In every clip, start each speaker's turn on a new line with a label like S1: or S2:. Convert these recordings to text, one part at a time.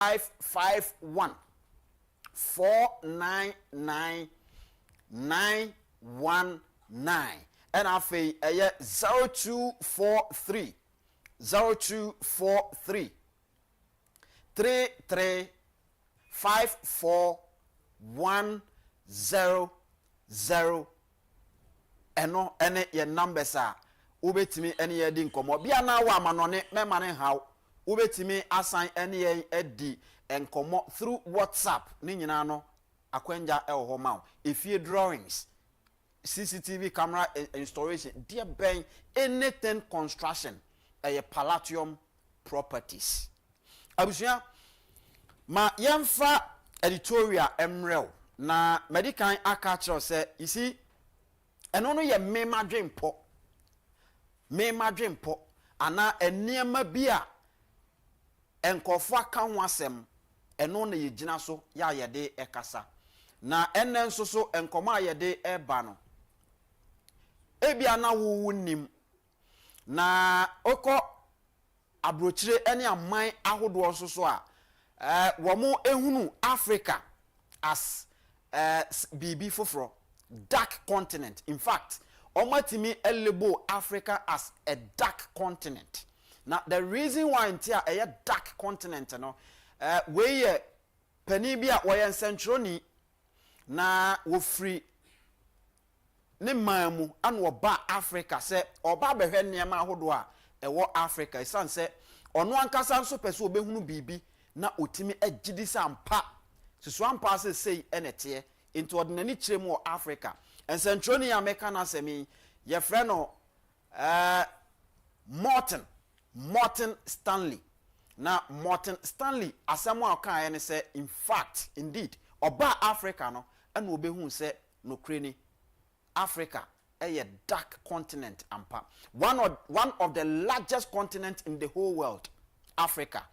S1: 551 499 919 and afi 0243 33 54 100 eno ene ye numbers a ubetimi ene ye di nkomo bia na wa manone mema ne haw ubetimi asan ene ye edi nkomo through WhatsApp ni nyina no akwanja e ho ma efie drawings CCTV camera installation dear ben anything construction a Palladium properties abusia ma yemfa editorial emrel na medical akacho say you see eno no ye me madwempo ana eniema bia enkofo aka ho asem eno na yegina so ya yede ekasa na enen nso so enkoma yede eba no ebia na wo nim na oko abrochire ene aman ahodo nso so a womo ehunu Africa as bibi foforo dark continent. In fact, omatimi elebo Africa as a dark continent. Now the reason why intia a dark continent no we penibia woyen centroni na wo free ne mamu an wo ba Africa se oba behwe niam ahodo a ewo Africa isan se ono ankasa nso pese obehunu bibi na otimi agidi sampa susu ampa se sei enete into ordinary chiremu of Africa and centroni America na semi ye friend no Morton Stanley na Morton Stanley asamo aka ene say in fact indeed oba Africa no and obehun say no kreni Africa a dark continent ampa one of the largest continent in the whole world Africa.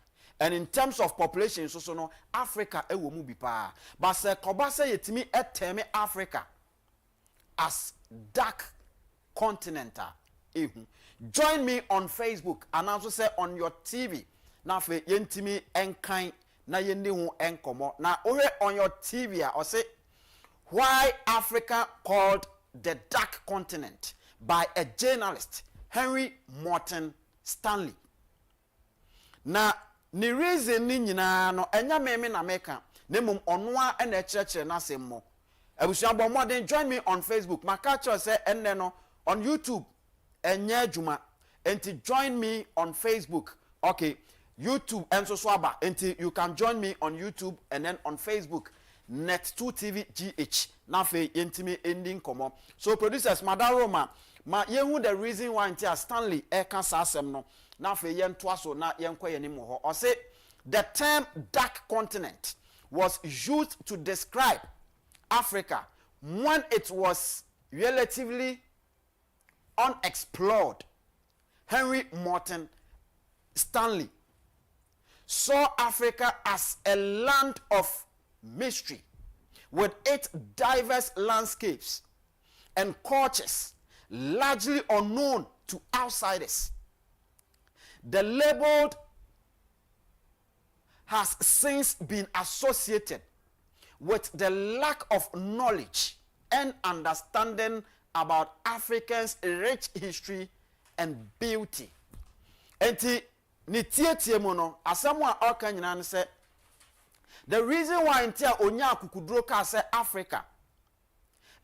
S1: And in terms of population, so no Africa ewo mu bi pa. But se koba se yetimi eteme Africa as dark continent. Join me on Facebook and also say on your TV. Na fe yentimi enkan na yeni hu enkomo. Na ohe on your TV or say why Africa called the dark continent by a journalist Henry Morton Stanley. Na ni reason ni nyina no enya meme na meka nemum onwa e na church na semmo abusuan bo modern join me on Facebook maka cho say enne no on YouTube enya adwuma enti join me on Facebook okay YouTube enso so aba enti you can join me on YouTube and then on Facebook Net2 TV GH na fe yentimi ending komo so producers Madaroma ma yehu the reason why ntia Stanley e kan sa asem no na fe yentoa so na yenkwa yenim ho o say the term dark continent was used to describe Africa when it was relatively unexplored. Henry Morton Stanley saw Africa as a land of mystery with its diverse landscapes and cultures largely unknown to outsiders. The label has since been associated with the lack of knowledge and understanding about Africa's rich history and beauty. Enti ni tietie mo no asamo a oka nyina ne se the reason why ntia onya akukuduro ka se Africa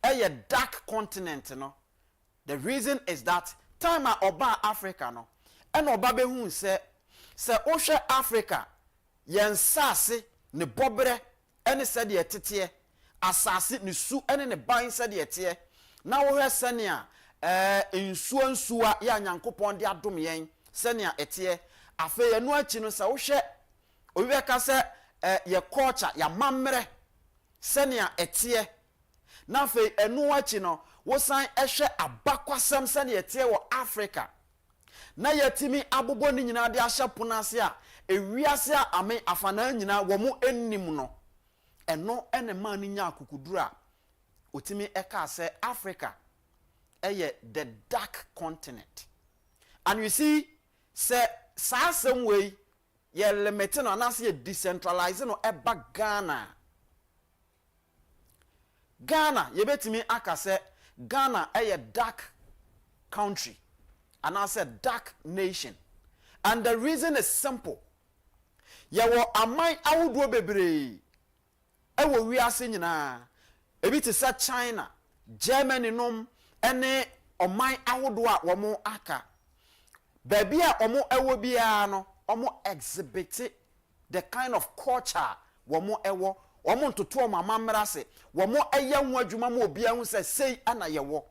S1: a dark continent no the reason is that time a oba Africa no and oba behu se ohwe Africa yensase ne bobre ene se de tete asase ne su ene ne ban se de tete na wo hwe senia nsuo ya nyankopon de adom yen senia etie afa ye no achi no se ohwe obi ka se ye culture ya mamre senia etie na afa enu achi no wo san ehwe abakwasem senia etie wo Africa na yetimi abobo ni nyina de ahye ponase a ewiase a ame afana nyina wo mu ennim no eno ene ma ni nya akukuduru a otimi eka se Africa the dark continent. And you see say sasem way ye limit no na se decentralize no eba Ghana ye betimi aka se Ghana a dark country and I said dark nation, and the reason is simple. Ye wo amai awudo bebre e wo wiase nyina ebi te say China, Germany nom ene omai awodo a wo mo aka baby a omo ewo bia no omo exhibit the kind of culture wo mo ewo omo ntoto o mama mrase wo mo eye ho adwuma mo obia hu se sei ana ye wo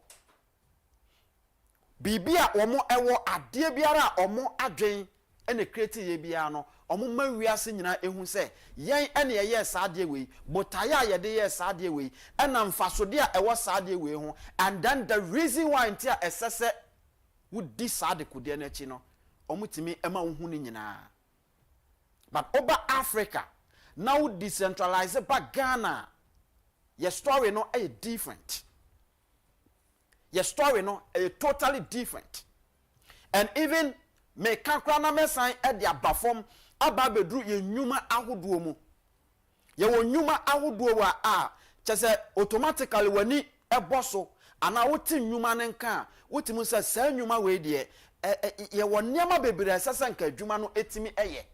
S1: bibia omo ewo ade biara omo adwen ene create ye bia no omo mawiase nyina ehu se yen ene ye saade we botaya ye de ye saade we ena mfasode a ewo saade we ho, and then the reason why ntia esese would this saade kode na chi no omo timi ema hu ni nyina. But over Africa now decentralized back Ghana, your story no a different. Your story no a totally different. And even me kankra na me sign e dia bafom aba bedru ye nyuma ahoduo mu. Ye wo nyuma ahoduo wa a chese automatically wani eboso ana woti nyuma ne nka woti mu se sa nyuma we de ye wo niam bebre sesa nka adwuma no etimi eye.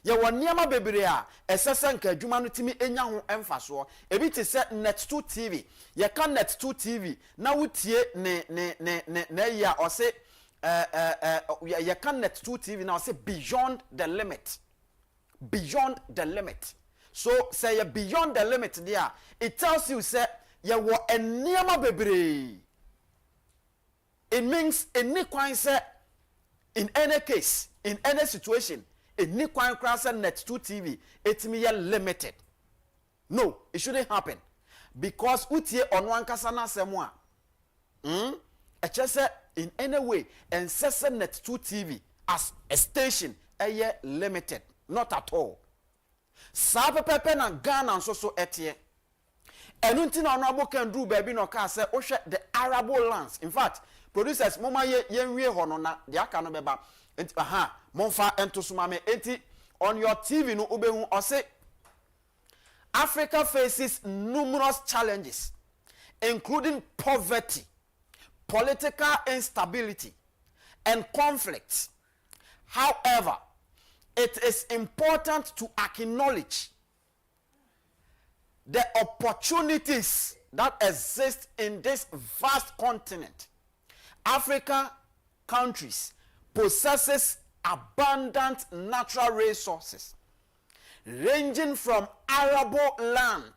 S1: Ye wo niam bebre a esesa nka adwuma no timi enya ho emfaso ebi te se net2 TV ye kan net2 TV na wotie ne ya o se ye kan net2 TV na o se beyond the limit, beyond the limit. So say you beyond the limit there, it tells you say ye wo eniam bebre. It means any kwan say in any case, in any situation, any kwan cross net2 TV etimi ye limited. No, it shouldn't happen, because utie onwan kasa na asemo a chese in any way and sese net2 TV as a station ye limited, not at all. Sa pepe na Ghana so etie enunti na onabo can do baby no ka say ohwe the arable lands. In fact, producers mama ye nwie ho no na de aka no beba enti monfa entosuma me enti on your TV no obehu o say Africa faces numerous challenges, including poverty, political instability, and conflicts. However, it is important to acknowledge the opportunities that exist in this vast continent. Africa countries possesses abundant natural resources ranging from arable land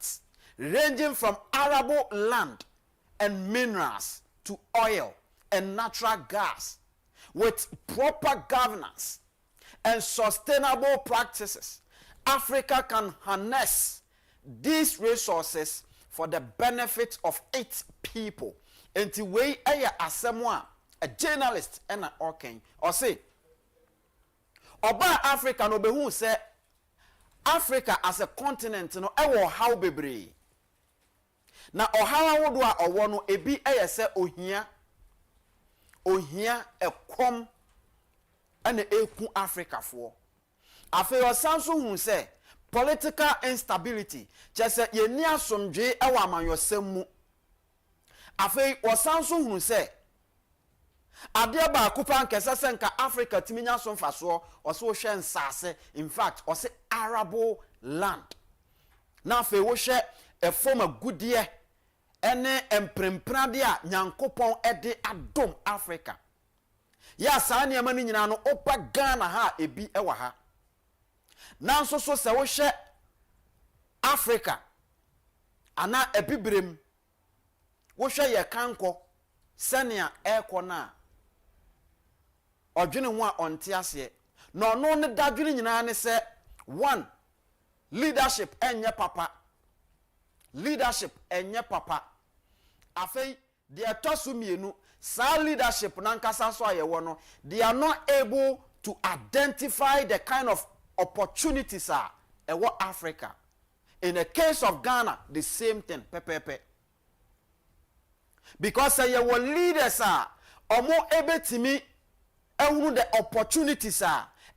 S1: and minerals to oil and natural gas. With proper governance and sustainable practices, Africa can harness these resources for the benefit of its people. And the way a journalist and an organ or say Oba Africa no behu say Africa as a continent no ewo how bebre. Na ohawa wodo a owo no ebi say ohia ekom ene eku Africa for. Afi osanso hu say political instability chese ye ni asomdwe ewa amanyosem mu. Afi osanso hu say ade ba akupa nkese senka Africa timinya so mfaso oso hwe nsase. In fact ose arable land na afi wo hwe e form agudie ene empremprade a nyankopon ede adom Africa ya saa ne amani nyina no opa Ghana ha ebi ewa ha nanso so se wo hwe Africa ana ebibrem wo hwe ye kanko senia eko na odwene ho a onte ase no no ne dadwene nyina ne se one leadership enye papa afei they tosu mienu sa leadership nankasa so ayewo no they are not able to identify the kind of opportunities ewo Africa. In the case of Ghana, the same thing pepepe, because your leaders omo ebetimi ehunu the opportunities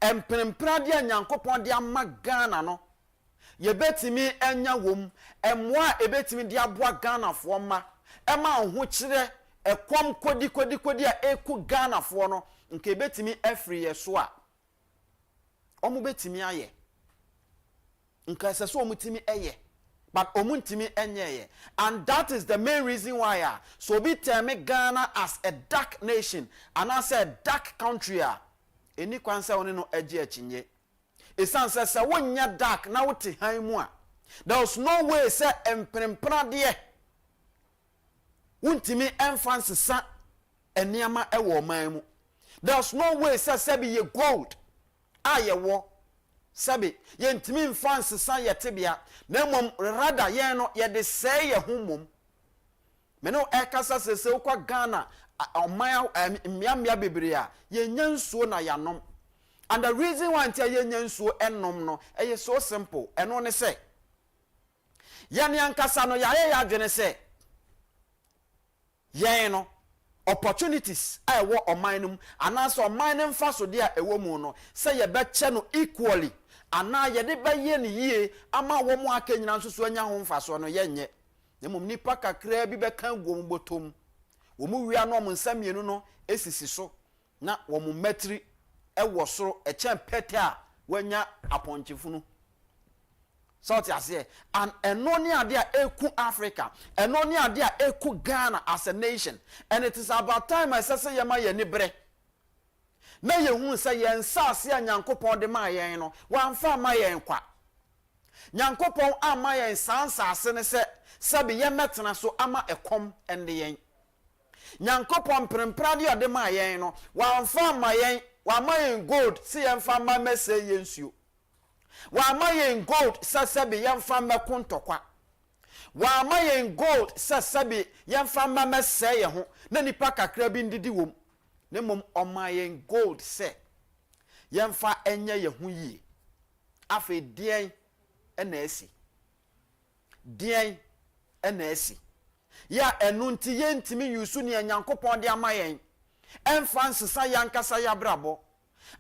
S1: Emprempra dia Nyankopon dia magana no. Ye betimi enya wom. Emwa ebetimi dia boa Ghana fo ma. Ema ho kire ekwom kodi a eku Ghana fo no. Nke betimi afri ye so a. Omu betimi aye. Nka seso omu timi eye. But omuntimi enyeye. And that is the main reason why so be tell Ghana as a dark nation and as a dark country eni kwanse oni no eje achinye. Esan se wonya dark na wote han mu a. There was no way say emprempra de wuntimi emfansesa eniama ewo man mu. There was no way say be ye gold aye wo sabi yentimi mfansesa yetebia na mom rada yen no ye de say ye humum me no ekasa sese ukwa Ghana omaya miamia bebre a ye nyansuo na yanom. And the reason why ntia ye nyansuo enom no e so simple eno ne say ye ne ankasa no ya adwene say ye no opportunities a wo omanum anaso omanum fa so de a ewo mu no say ye be che no equally ana ye de baye ne yie ama wo mu aka nyina nso so anya ho mfaso no ye nye nemom nipa kakra bi be kan gom botom wo mu wia no mo nsamienu no esisi so na wo mu matri ewo soro echem pete a wanya aponchefunu sort ase and eno ne ade a eku Africa eno ne ade a eku Ghana as a nation, and it is about time I say ye ma ye ni bre na ye hu say ye nsase a Nyankopon de ma yen no wanfa ma yen kwa Nyankopon ama yen sansase ne se sabe ye metena so ama ekom ende yen Nyankopon prempra de ma yen no wanfa ma yen wa ma yen gold si yen fa ma mese yen suo wa ma yen gold sasabe yen fa mekontokwa wa ma yen gold sasabe yen fa ma mese ye ho na nipa kakra bi ndidi wom ne mom omayen gold se yemfa enye ye hu yi afi dien ena esi dien ena esi ya enu nti ye ntimi yusu ne Nyankopon de amayen emfa nsesa yankasa ya brabo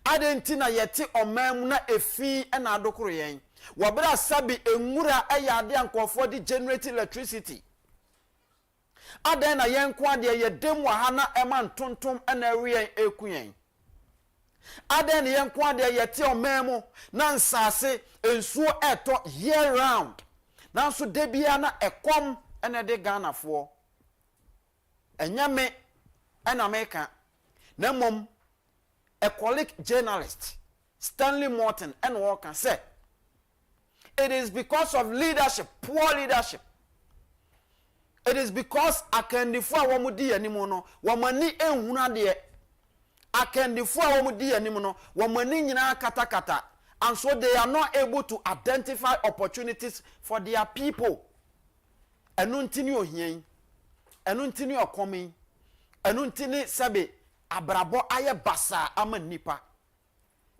S1: adenti na yete omam na efi ena adokoro yen wabra sabi enwura eya ade ankofo di generate electricity aden na yenko ade ye dem wa ha na ema ntontom ena ewe ekuyen aden na yenko ade yete omam na nsase ensuo eto year round na so debia na ekom ena de Ghana fo enyame ena meka na mom a colleague journalist Stanley Morton and Walker said it is because of leadership, poor leadership. It is because akandifo awomudi animu no womani ehuna de akandifo awomudi animu no womani nyina katakata, and so they are not able to identify opportunities for their people. Enuntini ohien enuntini okomi enuntini sabe abrabo aye basa ama nipa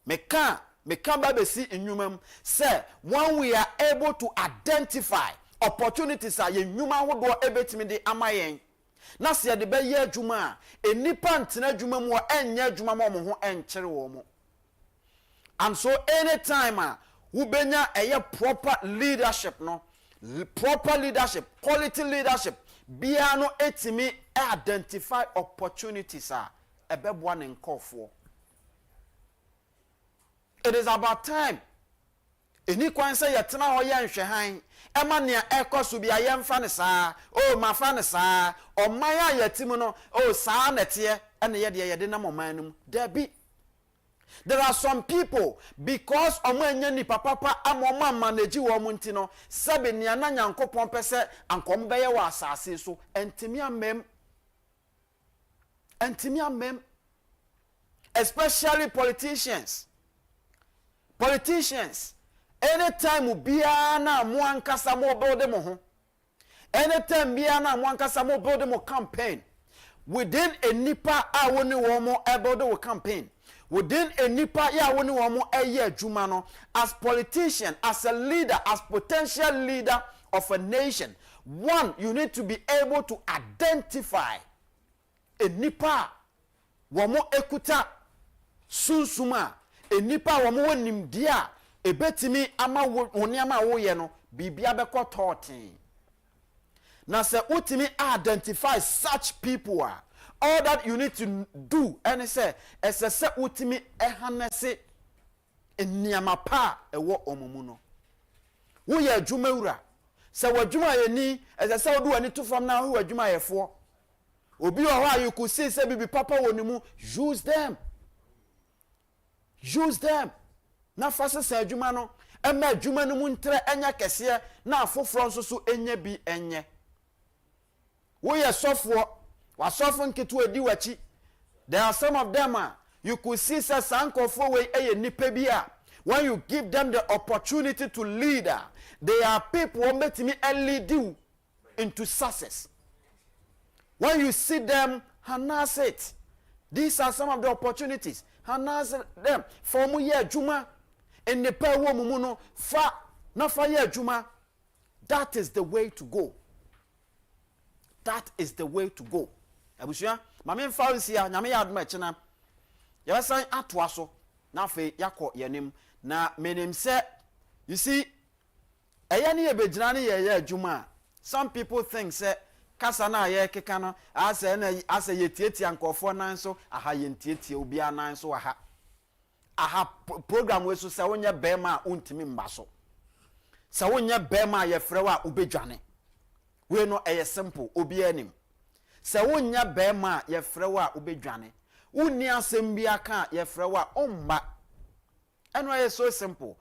S1: meka babesi inwumam say when we are able to identify opportunities are yenwuma hodo ebetimi de amayen na se de be ye adwuma enipa ntena adwuma mu enye adwuma mo ho enkyere wo mo. And so anytime we benya a proper leadership no proper leadership quality leadership bia no etimi identify opportunities ebeboa ne nkofo. It is about time eni kwan say yetena ho ye nhwehan ema ne ekoso bia ye mfa ne saa o ma fa ne saa o man ya yetimu no o saa nete ene ye de na momanum there be. There are some people because omanya ni papa amoma manage wo munti no sabe ne na Nyankopon pese ankom beye wa asase so entimi amem especially politicians anytime bia na mo ankasa mo build mo ho anytime bia na mo ankasa mo build mo campaign within a nipa a woni wo mo build wo campaign within a nipa ya woni wo mo eye adwuma no as politician as a leader as potential leader of a nation. One, you need to be able to identify a nipa wo mo ekuta sunsuma enipa wo mo nim dia ebetimi ama woni ama wo ye no bibia beko totin na se utimi identify such people are all that you need to do and say se utimi ehanese eniama pa ewo omumu no wo ye adwuma wura se wadwuma ye ni se wo do ani to from now wo adwuma ye fo obi o ho you could see say bibi papa wonimu use them na fase se adwuma no ema adwuma no mu ntre enya kese na afoforo nso so enya bi enye wo ye sofo wa sofo nketu edi wachi there are some of them you could see say sankofo we eye nipa bi a when you give them the opportunity to lead they are people who make me lead you into success. When you see them harness it, these are some of the opportunities. Harness them. For mu ye juma in the pe wo mu no fa na fa ye juma. That is the way to go. That is the way to go. Abushia, mame fa nsia nyame ya adoma chena. Ya san atoa so na fe yakọ yenim na menim se you see eya ne ye begina ne ye juma. Some people think say kasa na ye keka no asa ye tietia nkofo nan so aha ye tietia obi anan so aha program we so se wonye bema untimi mba so se wonye bema ye frewa obedwane we no eye simple obi anim se wonye bema ye frewa obedwane unni asem bi aka ye frewa omba eno eye so simple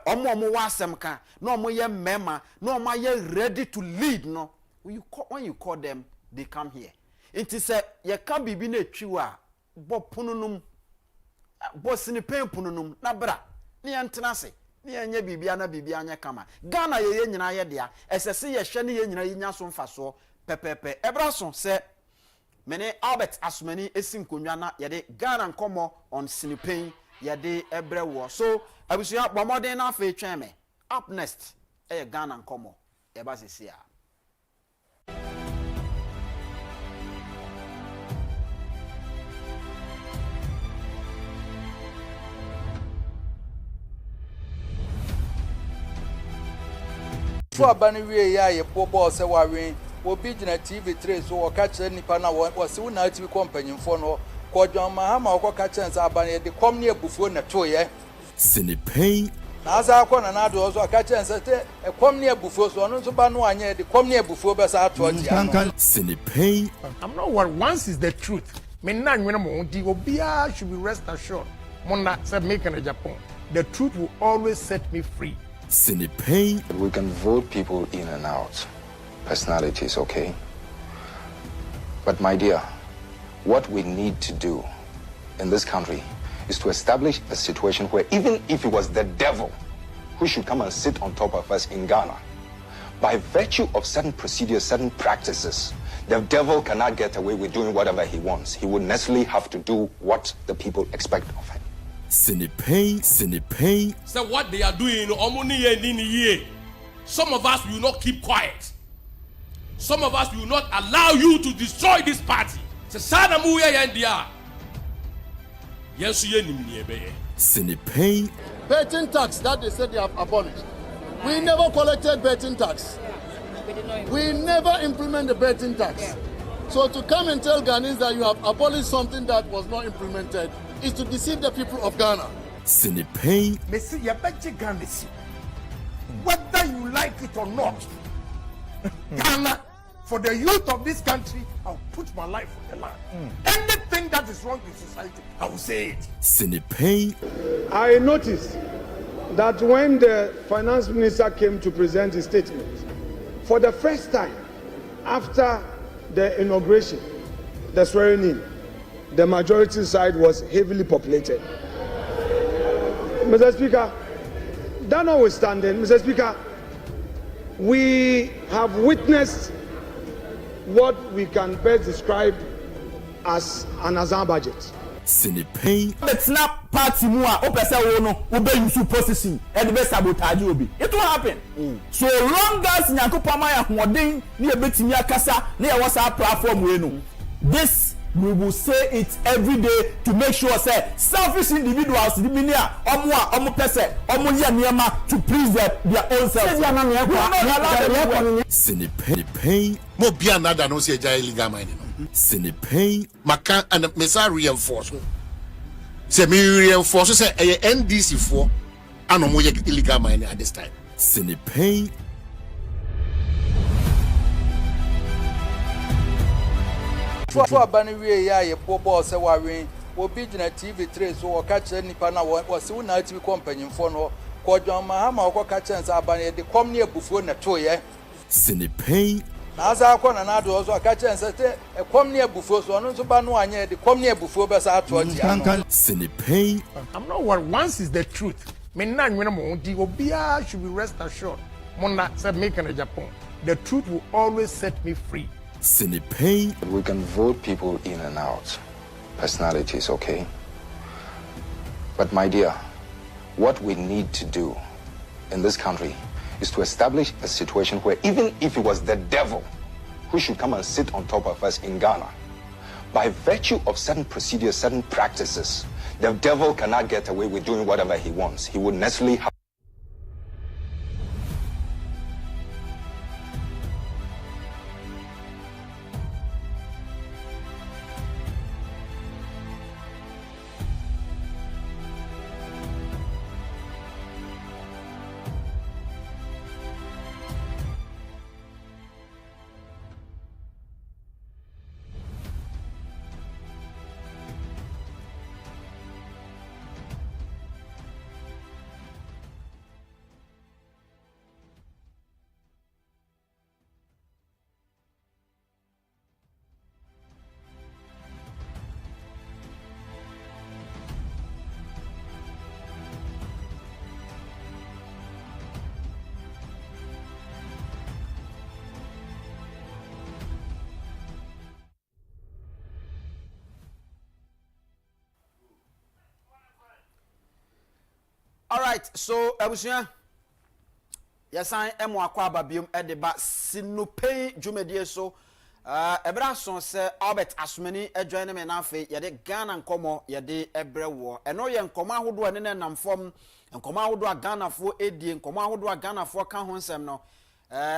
S1: omo wa asem ka no omo ye mema no omo ye ready to lead no when you call them, they come here. It is ye can be na etwiwa bo pununum bo sini pen pununum na bra ne yentenase ne yenye bibia na bibia anya kama Ghana ye nyina ye dia esese ye hwe ne ye nyina ye nya so mfaso pepepe ebra so se mene Albert Asumani esinkonwa na ye de Ghana nkomo on sini pen ye de ebre wo so abusuya bomodin na afa etwen me up next Ghana nkomo ye ba sisi a
S2: for abani we ya ye bobo se wa wen obi gina TV3 so wo ka kire nipa na wo se wo na TV companyimfo no ko dwan mahama wo ka kire nsa abani de kom ne abufuo na to ye
S3: sini Pein
S2: na za ko na do so ka kire nsa te kom ne abufuo so no so ba no anye de kom ne abufuo be sa to ti ano
S3: sini Pein.
S4: I'm not what once is the truth me na nwena mo di obia should be rest assured mona say make in Agyapong the truth will always set me free.
S3: Sini Pein.
S5: We can vote people in and out, personalities, okay? But my dear, what we need to do in this country is to establish a situation where even if it was the devil who should come and sit on top of us in Ghana, by virtue of certain procedures, certain practices, the devil cannot get away with doing whatever he wants. He would necessarily have to do what the people expect of him.
S3: Sini Pein.
S6: So what they are doing, some of us will not keep quiet. Some of us will not allow you to destroy this party.
S3: Sini Pein.
S7: Betting tax that they said they have abolished. We never collected betting tax. We never implement the betting tax. So to come and tell Ghanaians that you have abolished something that was not implemented is to deceive the people of Ghana.
S3: Sini Pein.
S4: Messi yabaji Ghana si. Whether you like it or not, Ghana, for the youth of this country, I'll put my life on the line. Anything that is wrong in society, I will say it.
S3: Sini Pein.
S8: I noticed that when the finance minister came to present his statement, for the first time after the inauguration, the swearing in, the majority side was heavily populated. Mr. Speaker, that notwithstanding, Mr. Speaker, we have witnessed what we can best describe as an Azan budget.
S3: Sini Pein.
S9: It's not party mua opesa wono ube yusu processing and be sabotage obi. It will happen. So long as Nyankopon ma ya hoden na e betimi akasa na e wasa platform we no. This we will say it every day to make sure say selfish individuals the minia omo person omo ye niema to please their own selves.
S3: Pein.
S4: Mo be another no say illegal mining.
S3: Pein.
S4: Maka and mesa reinforce. Say me reinforce say NDC for and mo illegal mining at this time.
S3: Pein.
S2: To abani we ya ye bobo se wawen obi gina TV3 so waka kire nipa na wo se una TV company mfo no ko John Mahama waka kire nsa abani de kom ne abufuo na to ye
S3: Pein.
S2: na asa akọ na na do so aka kire nsa te kom ne abufuo so no so ba no anye de kom ne abufuo be sa ato ti ano
S3: Pein.
S4: I'm not worried. Once is the truth. Me na nwene mo di obia should be rest assured. Mona said make an Agyapong. The truth will always set me free.
S3: Pein.
S5: We can vote people in and out. Personalities, okay? But my dear, what we need to do in this country is to establish a situation where even if it was the devil who should come and sit on top of us in Ghana, by virtue of certain procedures, certain practices, the devil cannot get away with doing whatever he wants. He would necessarily have
S1: All right, so abusia yasan emo akwa ababium edeba sinopei dwumedie so ebra son se Albert Asumani adwan me na afi yede Ghana nkomo yede ebrewo eno ye nkomo ahodo ene na namfom nkomo ahodo a Ghana fo edie nkomo ahodo a Ghana fo ka ho nsem no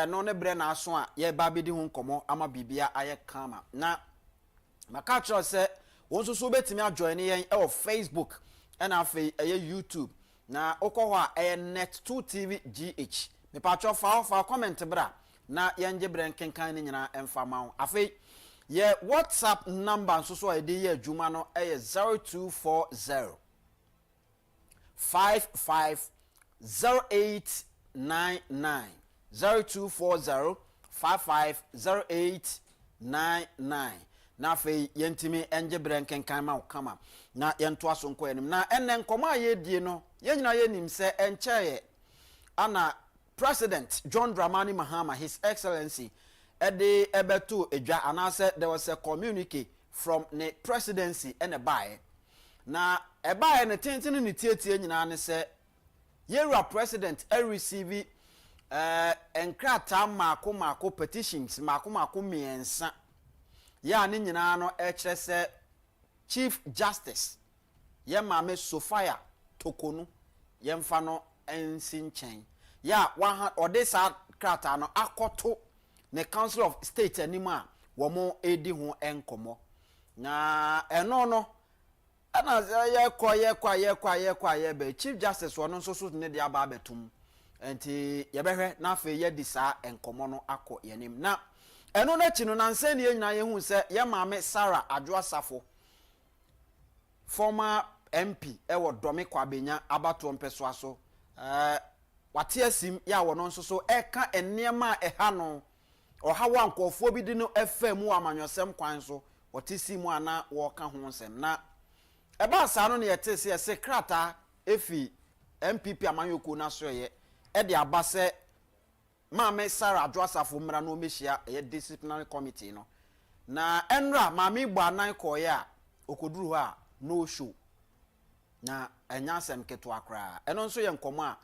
S1: no ne bre na aso a ye ba bedi ho nkomo ama bibia aye kama na maka tro se wonsusu betimi adjoin yen e Facebook ena afi YouTube na okoho a net2 TV GH me patcho fa comment bra na yenge brenkenkan ni nyina emfama wo afei ye WhatsApp number so e dey adwuma no 0240 550899 0240 550899 na afei yentimi enge brenkenkan ma wo kama na yento aso nko enim na enne nkoma ye die no ye nyina ye nim se encheye ana President John Dramani Mahama, His Excellency, ede ebetu edwa anase there was a communique from the presidency and a buy. Na a buy and a tentin ni tietie nyina ne se yera president receive enkrata mako petitions mako miensa. Ya ni nyina no ekre se Chief Justice ye mame Sofia Tokonu yemfa no ensinchen. Ya odesa krata no akoto ne Council of State anima womo edi ho enkomo na eno no ana ye kwa be Chief Justice wono so ne de aba betum enti ye behwe na afa ye di sa enkomo no akọ yanim na eno na chi no na nse ne nyina ye hu se ye maame Sarah Adwoasafo former MP ewo Dome Kwabenya abato mpeso aso wate asim ya wono nso so eka enema eha no ohawa ankofo bi di no FM amanyosem kwan so wate simu ana wo ka ho nsem na eba sa no ne yete se krata efi MPP amanyoko na so ye e de abase maame Sarah Adwoasafo mra no mehia ye disciplinary committee no na enra maame igbo anan ko ye a okoduru ho a no show na enyasem keto akra eno nso ye nkomo a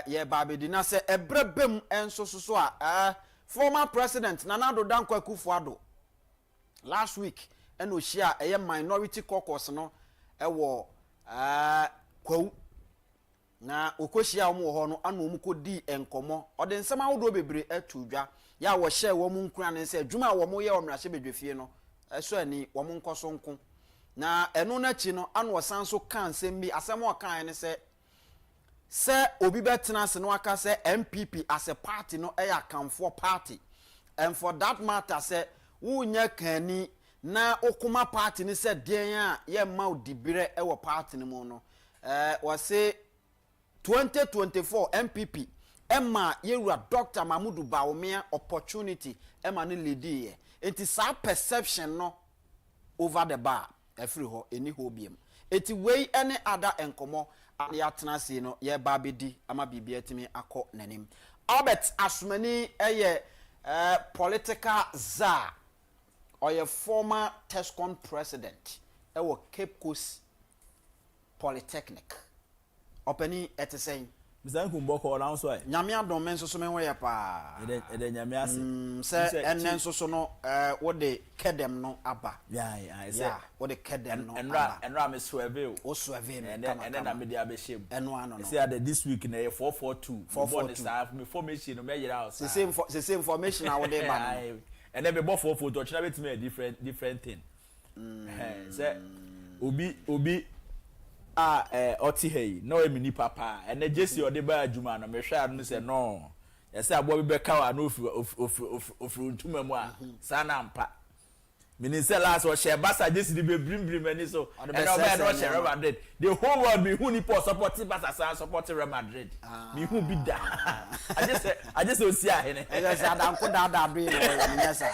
S1: ye babedi na se ebrebem enso so a former president Nana Addo Dankwa Akufo-Addo last week ɛna ohia ɛyɛ minority caucus no ɛwɔ kwawu na okohia omo wɔ hɔ no ana omo kodi enkomo ɔde nsɛm ahodo bebre atu dwa ya wɔ hyɛ wɔ mu nkura ne sɛ adwuma wɔ mo yɛ wɔ mmarahyɛ bedwefie no ɛso ani wɔ mo nkɔso nko na ɛno na chi no ana wɔsan so kan nsɛm bi asɛm ɔkan ne sɛ obi bɛtena ase no aka sɛ MPP as a party no ɛyɛ akamfo party and for that matter sɛ wonya kani na okuma party ne sɛ deɛn a yɛ ma odibire ɛwɔ party ne mu no wɔse 2024 MPP Emma yewura Dr. Mahmudu Bawumia opportunity Emma ne lady ye enti sa perception no over the bar every ho any ho biem eti wey any other enkomo ya tena se no ye ba bedi ama bibia timi akọ nanim Albert Asumani eye political czar or your former TESCON president ewo Cape Coast Polytechnic openi etesen
S9: Mr. Kumboko na so ai
S1: nyame adom men so me hoye pa
S9: ede nyame ase
S1: se enen so no wo de kedem no aba
S9: ya say
S1: wo de kedem no
S9: enra me swerve
S1: o swerve me
S9: ene na me de abehye
S1: eno ano no
S9: say that this week na 442 442 me formation no me yira house
S1: the same information I would ba no
S9: and then me bo 442 chira betime a different thing say obi oti hey no emi ni papa ene jesi ode ba adwuma no me hwa no se no yesi abo bi beka wa no ofu ntuma mu a sana mpa mini se last o share basa jesi di be brim ani so and no share Real Madrid the whole world be who ni support basa san support Real Madrid me who be da I just see ahene
S1: just adam ko da do no nyesa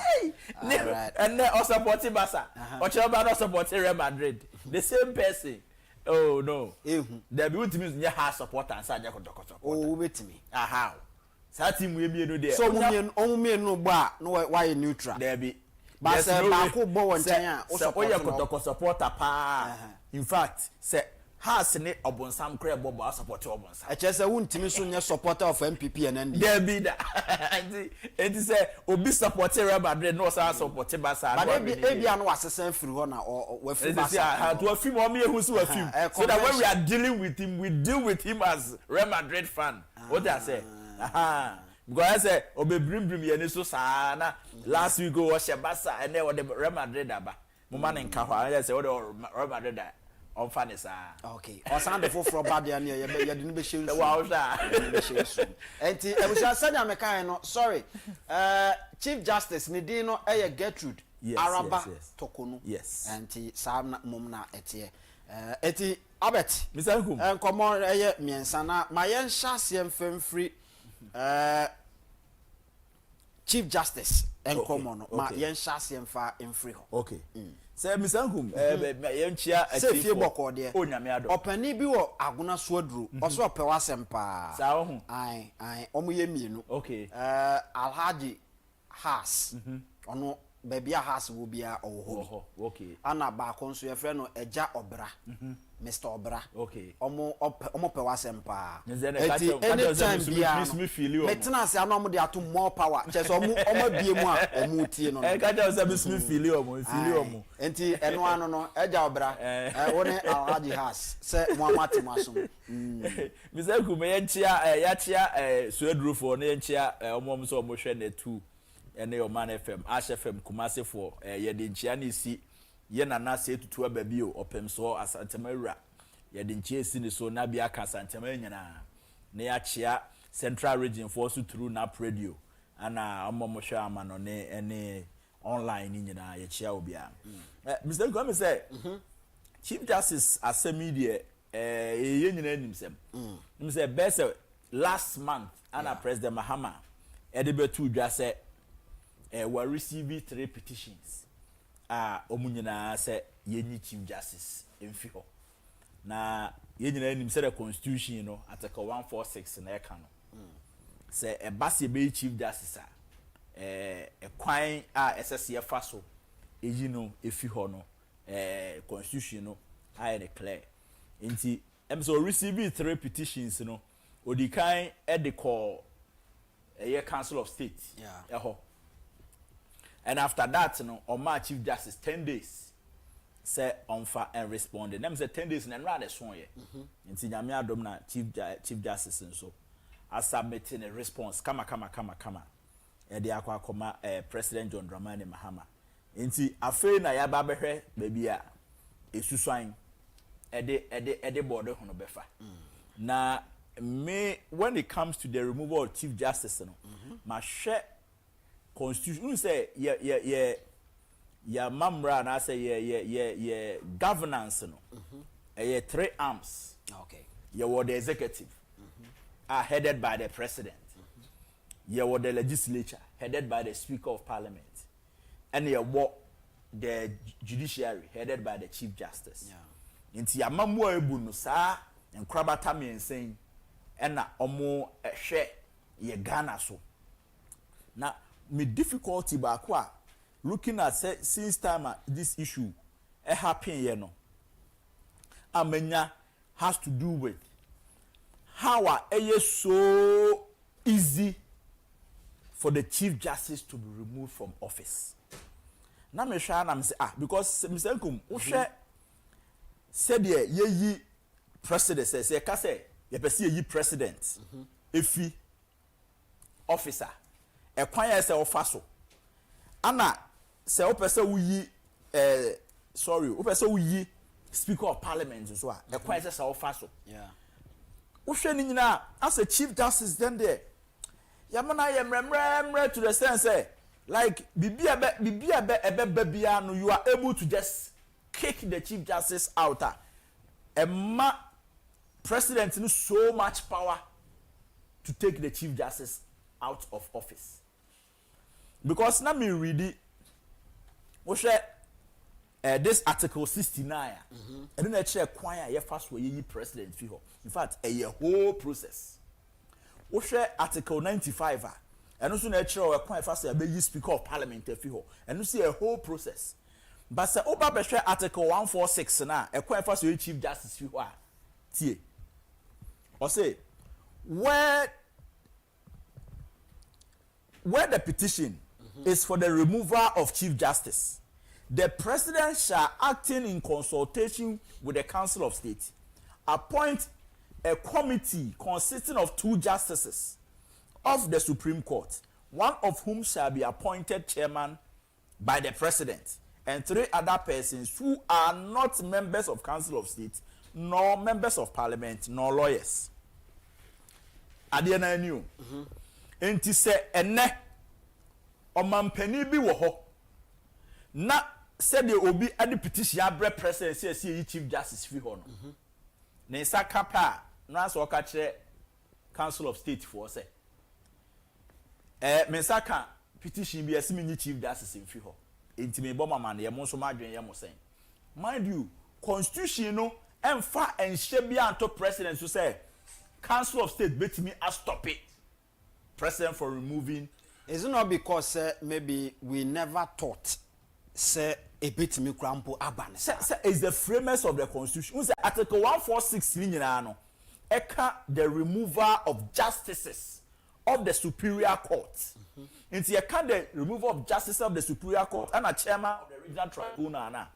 S9: and o support basa o chere ba no support Real Madrid the same person. Oh no. There be ultimate nya hard supporter and say support.
S1: Oh betimi.
S9: How? Sa team we no there.
S1: So me no gba no why neutral.
S9: There be.
S1: But say ba ko bo won chan a o
S9: support supporter pa. In fact, say has ne obonsam kra bobo support obonsam.
S1: E che say wuntimi so nya supporter of MPP and
S9: there be that. It is say obi support Real Madrid no say support Barca.
S1: But ebia no asesen free ho na we free Barca.
S9: How to film o me ehu so film. So that when we are dealing with him, we deal with him as Real Madrid fan. What I say? Because I say obi brim ye so sa na last week go watch Barca and then the Real Madrid aba. Mo man nka ho. I say what Real Madrid on fairness
S1: okay o sound for bad ya ne ya de no be share so
S9: wow sha
S1: enti e bu sha sanya me kan no sorry Chief Justice ni din no e Gertrude Araba Tokonu
S9: yes
S1: enti sam mum na etie eti Albert
S9: Mr. Nkum
S1: enkomo e miensa na ma yen hya se mfemfri Chief Justice enkomo no ma yen hya se mfa emfri ho
S9: okay say Mr. Nkum yenchia
S1: say fie boko de
S9: onyame ado
S1: opani bi wo aguna so aduro oso opewa sempa
S9: sa ho
S1: ai omo ye mienu
S9: okay
S1: Alhaji Has ono baby Has wo bia owo
S9: okay
S1: ana ba konso ye frɛ no Eja Obra Mr. Obra
S9: okay
S1: omo pewa sempa
S9: eti
S1: anytime bia metena se ano omo de ato more power che so omo bie mu a omo tie no
S9: e ka ja se me feel omo
S1: enti eno ano no Eja Obra woni Alhaji Has se mo amate masom
S9: Mr. Nkum ya chia so aduro for na ya omo so omo hwe na 2 ene yo Man FM Ash FM Kumase for ye de nchia na isi ye nana se tutu aba bi o opem so asantemawura ye de nchia esi ni so na bia ka asantema nyina na ya chia Central Region for so through na radio ana omomo hwa ama no ne ene online ni nyina ye chia obia Mr. Nkum say Chief Justice Media ye nyina nimsem say best last month ana President Mahama edebetu dwa say we receive 3 petitions omunyina say yenyi Chief Justice emfi ho na yenyina anim say the constitution no article 146 na eka no say e base be Chief Justice kwan SSC fa so eyi no efi ho no constitution no I declare nti so receive 3 petitions no odikan de call Council of State ho. And after that, on my Chief Justice 10 days say onfa and responded them say 10 days and rather so ye nti nyame adom na chief justice nso a submitting a response kama e de akoma President John Dramani Mahama nti afei na ya ba behwe baby a esusuan e de board ho no befa na me when it comes to the removal of chief justice no ma hwe constitution say ya mamra na say ye governance no ye three arms.
S1: Okay.
S9: You were the executive are headed by the president. You were the legislature headed by the speaker of parliament. And you were the judiciary headed by the chief justice.
S1: Yeah.
S9: Inti ya mamu ebu no sa nkrabata me nsen na omo hwe ye Ghana so. Na me difficulty ba kwa looking at since time this issue happen here no. Amenya has to do with how is so easy for the chief justice to be removed from office. Now me sure na me say because Mr. Nkum wo hwe said ye president say ka say ye pese ye president efi officer e kwan ya say ofa so ana say o pese wo yi o pese wo yi speaker of parliament so e kwan say ofa so.
S1: Yeah.
S9: Uhwe ni nyina as a chief justice then there yamana yemremre to the sense say like bibia bia no you are able to just kick the chief justice out ma president no so much power to take the chief justice out of office because na me read it uhwe this article 69 and then check kwan ye fast way yi president fi ho in fact a whole process wo hwe article 95 and so na check kwan fast be yi speaker of parliament fi ho and so a whole process but say oba be hwe article 146 na e kwan fast way chief justice fi ho tie or say where the petition is for the removal of chief justice, the president shall, acting in consultation with the Council of State, appoint a committee consisting of 2 justices of the Supreme Court, one of whom shall be appointed chairman by the president, and 3 other persons who are not members of Council of State, nor members of Parliament, nor lawyers. Adiana new. Enti se ene omampani bi wo ho na said the obi ade petition abre president say chief justice fi ho no na isa kapa na so ka kire Council of State for say me saka petition bi asimi ni chief justice fi ho enti me bo mama na ye mo so madwen ye mo sen mind you constitution no emfa enhye bia anto president so say Council of State betimi stop it president for removing.
S1: Is it not because maybe we never thought say a bit me crampo aban say
S9: is the framers of the constitution say article 146 ni nyina no eka the removal of justices of the superior court into eka the removal of justices of the superior court and a chairman of the regional tribunal na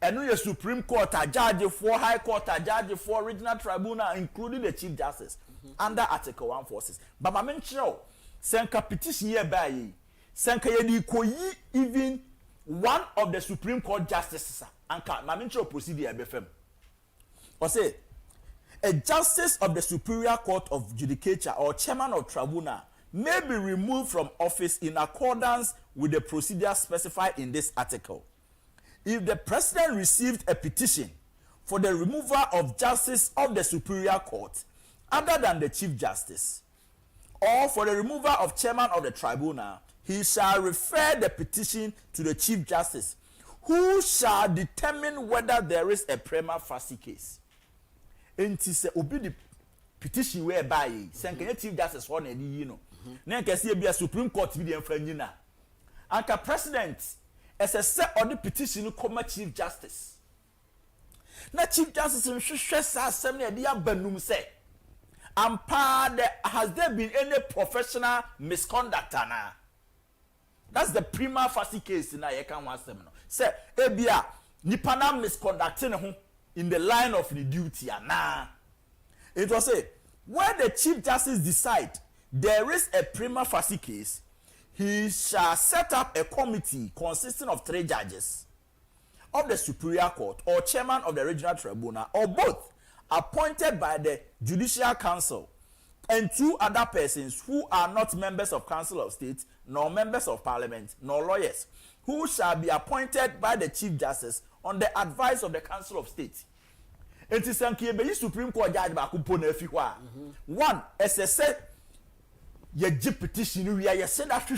S9: eno your Supreme Court a judge for High Court a judge for regional tribunal including the chief justice under article 146 but ma menchiro senka petition here by senka ye di koyi even one of the Supreme Court justices anka ma menchiro procedure be fam or say a justice of the Superior Court of Judicature or chairman of tribunal may be removed from office in accordance with the procedure specified in this article if the president received a petition for the removal of justice of the Superior Court other than the chief justice or for the removal of chairman of the tribunal, he shall refer the petition to the chief justice, who shall determine whether there is a prima facie case. Enti se obi the petition whereby senka chief justice one edi yi no. Na nke se bia Supreme Court bi dem fra nyina. Anka president se or the petition come chief justice. Na chief justice nhwehwe sa asem na edi abanum se has there been any professional misconduct na? That's the prima facie case na ye kan wasem no. Say ebia nipa na misconducting ho in the line of the duty ana. It was say where the Chief Justice decide there is a prima facie case, he shall set up a committee consisting of 3 judges of the Superior Court or chairman of the Regional Tribunal or both appointed by the Judicial Council and 2 other persons who are not members of Council of State nor members of Parliament nor lawyers who shall be appointed by the Chief Justice on the advice of the Council of State. It is a Supreme Court judge back one SSA ye petition we are said that ye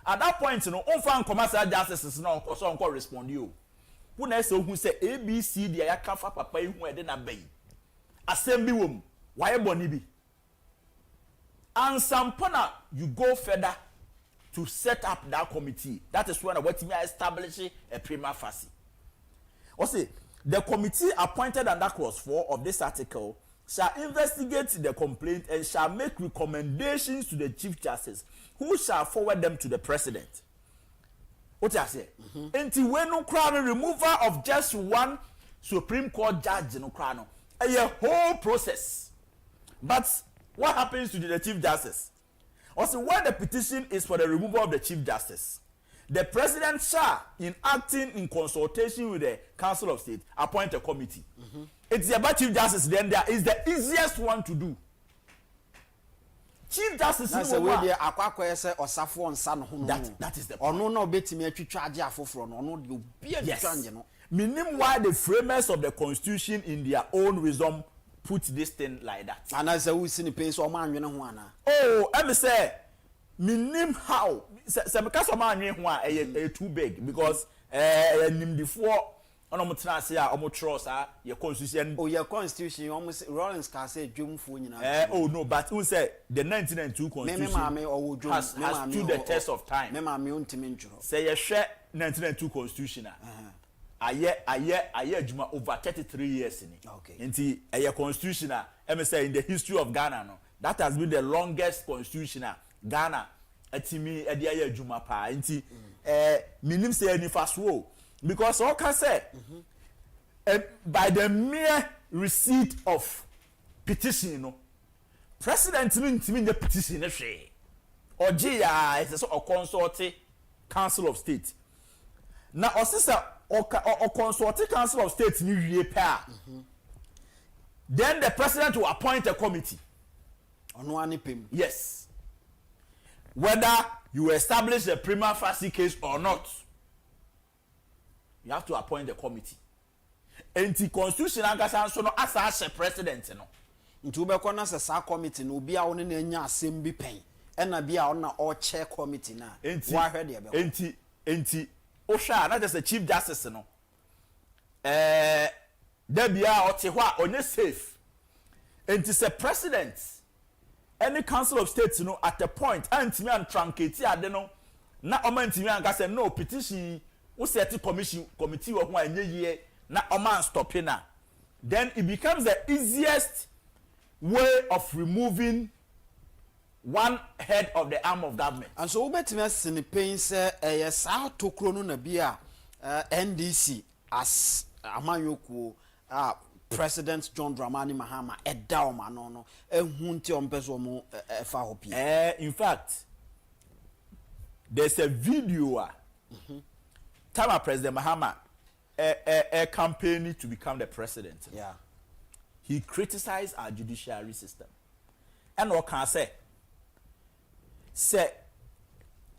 S9: at that point you know on fan commercial justice no so on respond you who na say who say ABC dia ya kafa papa hu e de na bay assembly wom why boni bi and sampona you go further to set up that committee. That is when what me establish a prima facie. Also, the committee appointed under clause 4 of this article shall investigate the complaint and shall make recommendations to the Chief Justice, who shall forward them to the President. What I say? Until when no crown removal of just one Supreme Court judge no crown, a whole process. But what happens to the Chief Justice? Also, when the petition is for the removal of the Chief Justice, the President shall, in acting in consultation with the Council of State, appoint a committee. It's about Chief Justice, then there is the easiest one to do. Chief Justice
S1: that is the
S9: the
S1: point.
S9: Yes. Meaning why the framers of the Constitution in their own wisdom put this thing like that.
S1: And as we see the pain so man you know
S9: oh, let me say minim how say because of man you too big because nim before on say a trust your constitution.
S1: Oh, your constitution almost Rollins can say dwumfo nyina.
S9: Oh no, but who say the 1992 constitution has stood the test of time.
S1: Me ma me untimi ntworo.
S9: Say you share 1992 constitution aye adwuma over 33 years in it.
S1: Okay.
S9: Nti aye constitution say in the history of Ghana no, that has been the longest constitution Ghana atimi e de aye adwuma pa. Nti minim say any fast wo because all can say by the mere receipt of petition you know, president ntimi the petition e hwe oje ya it is a consulting Council of State na osisa or consulting Council of State ni wie pa then the president will appoint a committee
S1: ono ani pem.
S9: yes, whether you establish a prima facie case or not, you have to appoint a committee. Enti constitution angasa so no asa a president no
S1: nti ubekọ na sa committee no obi a woni na anya asem bi pen na bia on na all chair committee na wa hwe de be
S9: enti ohwa na just a Chief Justice no da bia ote ho a onye safe enti say president any Council of State no at a point antimi an truncate ade no na o man timi anka say no petition wo set committee wo ho anye ye na o man stop na then it becomes the easiest way of removing one head of the arm of government.
S1: And so ubetime sini Pein say sa tokro no na bia NDC as amanyoku President John Dramani Mahama edaw ma no ehunti ompeso mo fa hopi.
S9: In fact there's a video time President Mahama a campaign to become the president.
S1: Yeah.
S9: He criticized our judiciary system. And what can say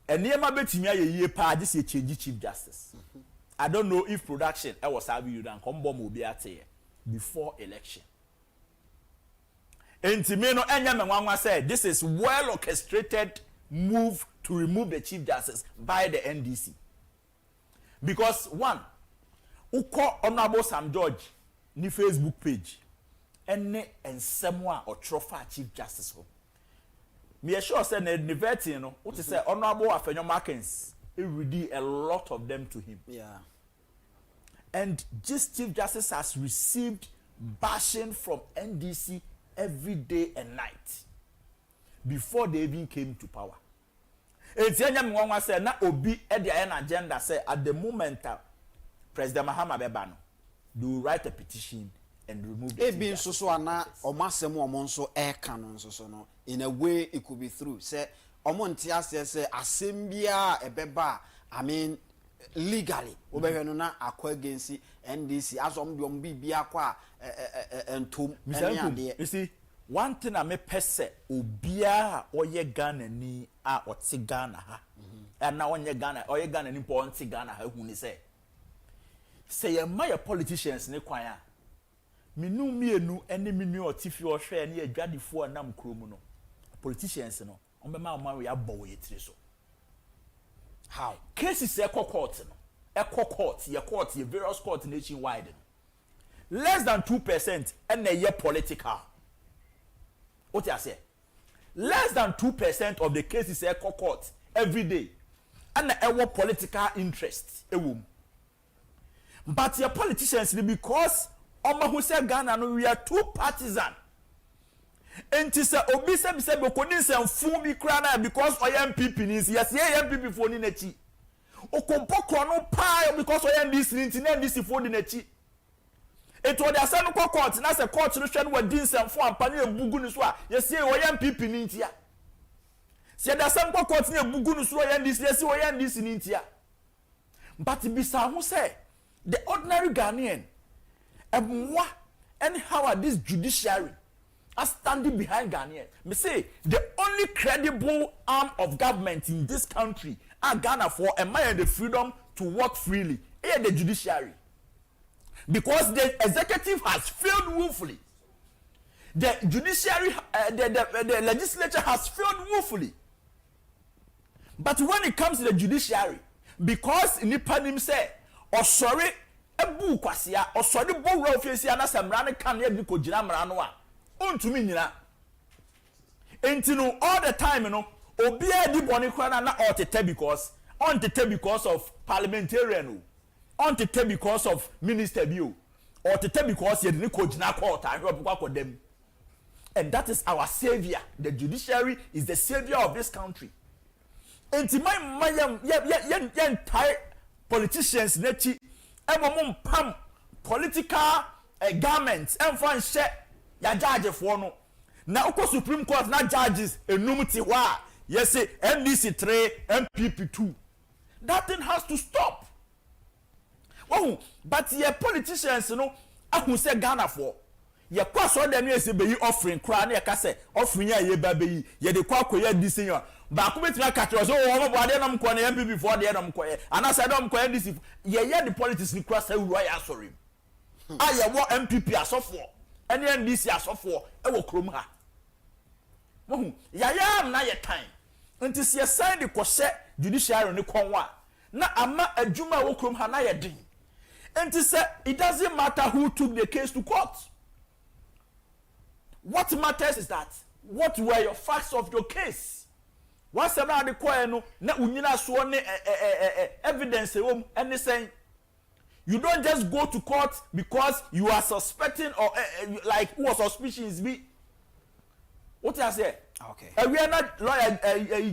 S9: enema betimi aye pa this a change Chief Justice. I don't know if production was have you dan come bomb obi ate before election. Enti no enya menwanwa said this is well orchestrated move to remove the Chief Justice by the NDC. Because one uko Honorable Sam George ni Facebook page ene ensemwa or trophy Chief Justice ho. Me sure say na university no what say Honorable Afenyo Markins he read a lot of them to him.
S1: Yeah.
S9: And this Chief Justice has received bashing from NDC every day and night before they even came to power. Etianya me wan say na obi e dey an agenda say at the moment President Mahama Bebano, they will write a petition and remove the
S1: being so ana omasem omonso e canon so no in a way it could be through say omontia say asembia ebeba I mean legally obehwe na akwa against NDC as om bibia kwa entom ene
S9: you see one thing I may pese obia oye Ghana ni a oti Ghana ha and na onye Ghana oye Ghana ni po onti Ghana ha hu ni say ye my politicians ne kwan a minu mienu ene minu otifi ohwe ne adwadifo anam krom no politicians no on be ma we abọ we tiri so how cases e court no court ye various court nationwide less than 2% and a year political what you say less than 2% of the cases e court every day and a political interest but your politicians because who say Ghana no we are too partisan enti say obi say be koni nsɛmfo bi kra na because oya MPP ni yes ye MPP fo ni nachi okompokro no pa because oya NDC ni na NDC fo di nachi eto de asɛm ko court na say court no hwɛ no wadi nsɛmfo ampa na ebugu ni so a yes ye oya MPP ni ntia se de asɛm ko court na ebugu ni so oya NDC yes oya NDC ni ntia but bisa ho say the ordinary Ghanaian and how are this judiciary are standing behind Ghanaian? Me say the only credible arm of government in this country are Ghana for the freedom to work freely. Here the judiciary, because the executive has failed woefully. The judiciary, the legislature has failed woefully. But when it comes to the judiciary, because Nipanim say, or sorry. Ebu kwasia osori bo wura ofiesia na samra ne kan ya bi ko gina mra no a ontumi nyina entinu all the time no obi a di boni kwa na otete because of parliamentarian ontete because of minister bio otete because ye de ko gina court ahwe obukwa dem and that is our savior. The judiciary is the savior of this country. Enti my entire politicians nechi pam political garments and fan share ya judge for no na uko Supreme Court na judges enum ti ho a yes say NDC 3 MPP 2 that thing has to stop. Oh but your politicians no ahu say Ghana for ye kwa so dem yes be yi offering kra na ye ka say offering ya ye ba be yi ye de kwa koya decision ba ko betima ka tro so wo bo ade nam ko na MPP for de nam ko ye ana say dem ko NDC ye the politics ni kra say wura ya sorry aye wo MPP asofo ene NDC asofo e wo krom ha mo ya na ye time nti se sign the kwose judiciary ni konwa na ama adwuma wo krom ha na ye din nti say it doesn't matter who took the case to court. What matters is that what were your facts of your case? Once about the coin, no, na unyina so ne evidence anything. You don't just go to court because you are suspecting or like who suspicions be. What I say?
S1: Okay.
S9: We are not lawyer.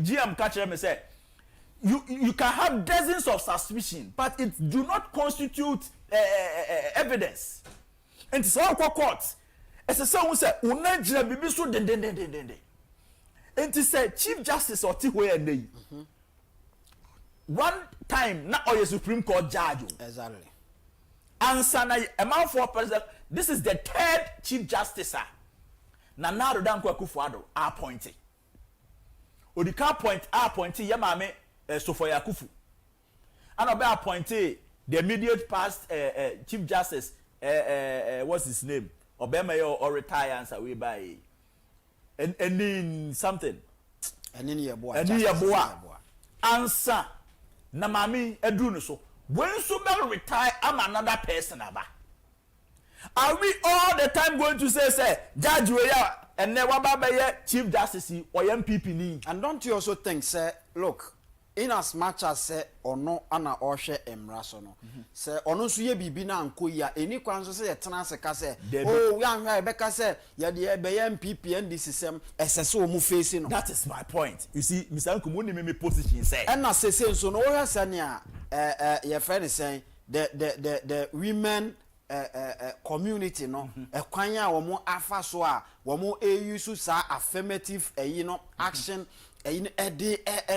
S9: GM catcher me say you can have dozens of suspicion, but it do not constitute evidence. And so court. As a son say, "Unajira bibi so den." And to say Chief Justice or Tiway and one time na oye Supreme Court judge.
S1: Exactly.
S9: Answer na amount for president. This is the third Chief Justice. Na now dan akufo-addo appointed. Odika appointed Yamame Sofoya Akufu. And obe appointed the immediate past Chief Justice what's his name? Obama or retire answer we buy and in something
S1: and in your boy
S9: answer na mami edru so when so be retire am another person aba are we all the time going to say judge we and never be Chief Justice or MPP ni?
S1: And don't you also think say look in as much as say ono ana ohwe emraso no say ono so ye bibi na anko ya eni kwan so say yetena se ka say oh we anhwa e beka say ye de be MPP and this system esese o mu face no.
S9: That is my point. You see Mr. Nkumu ni me position say
S1: and na say so no we say ne a ye friend say the women community no ekwanya womo afa so a womo use sa affirmative action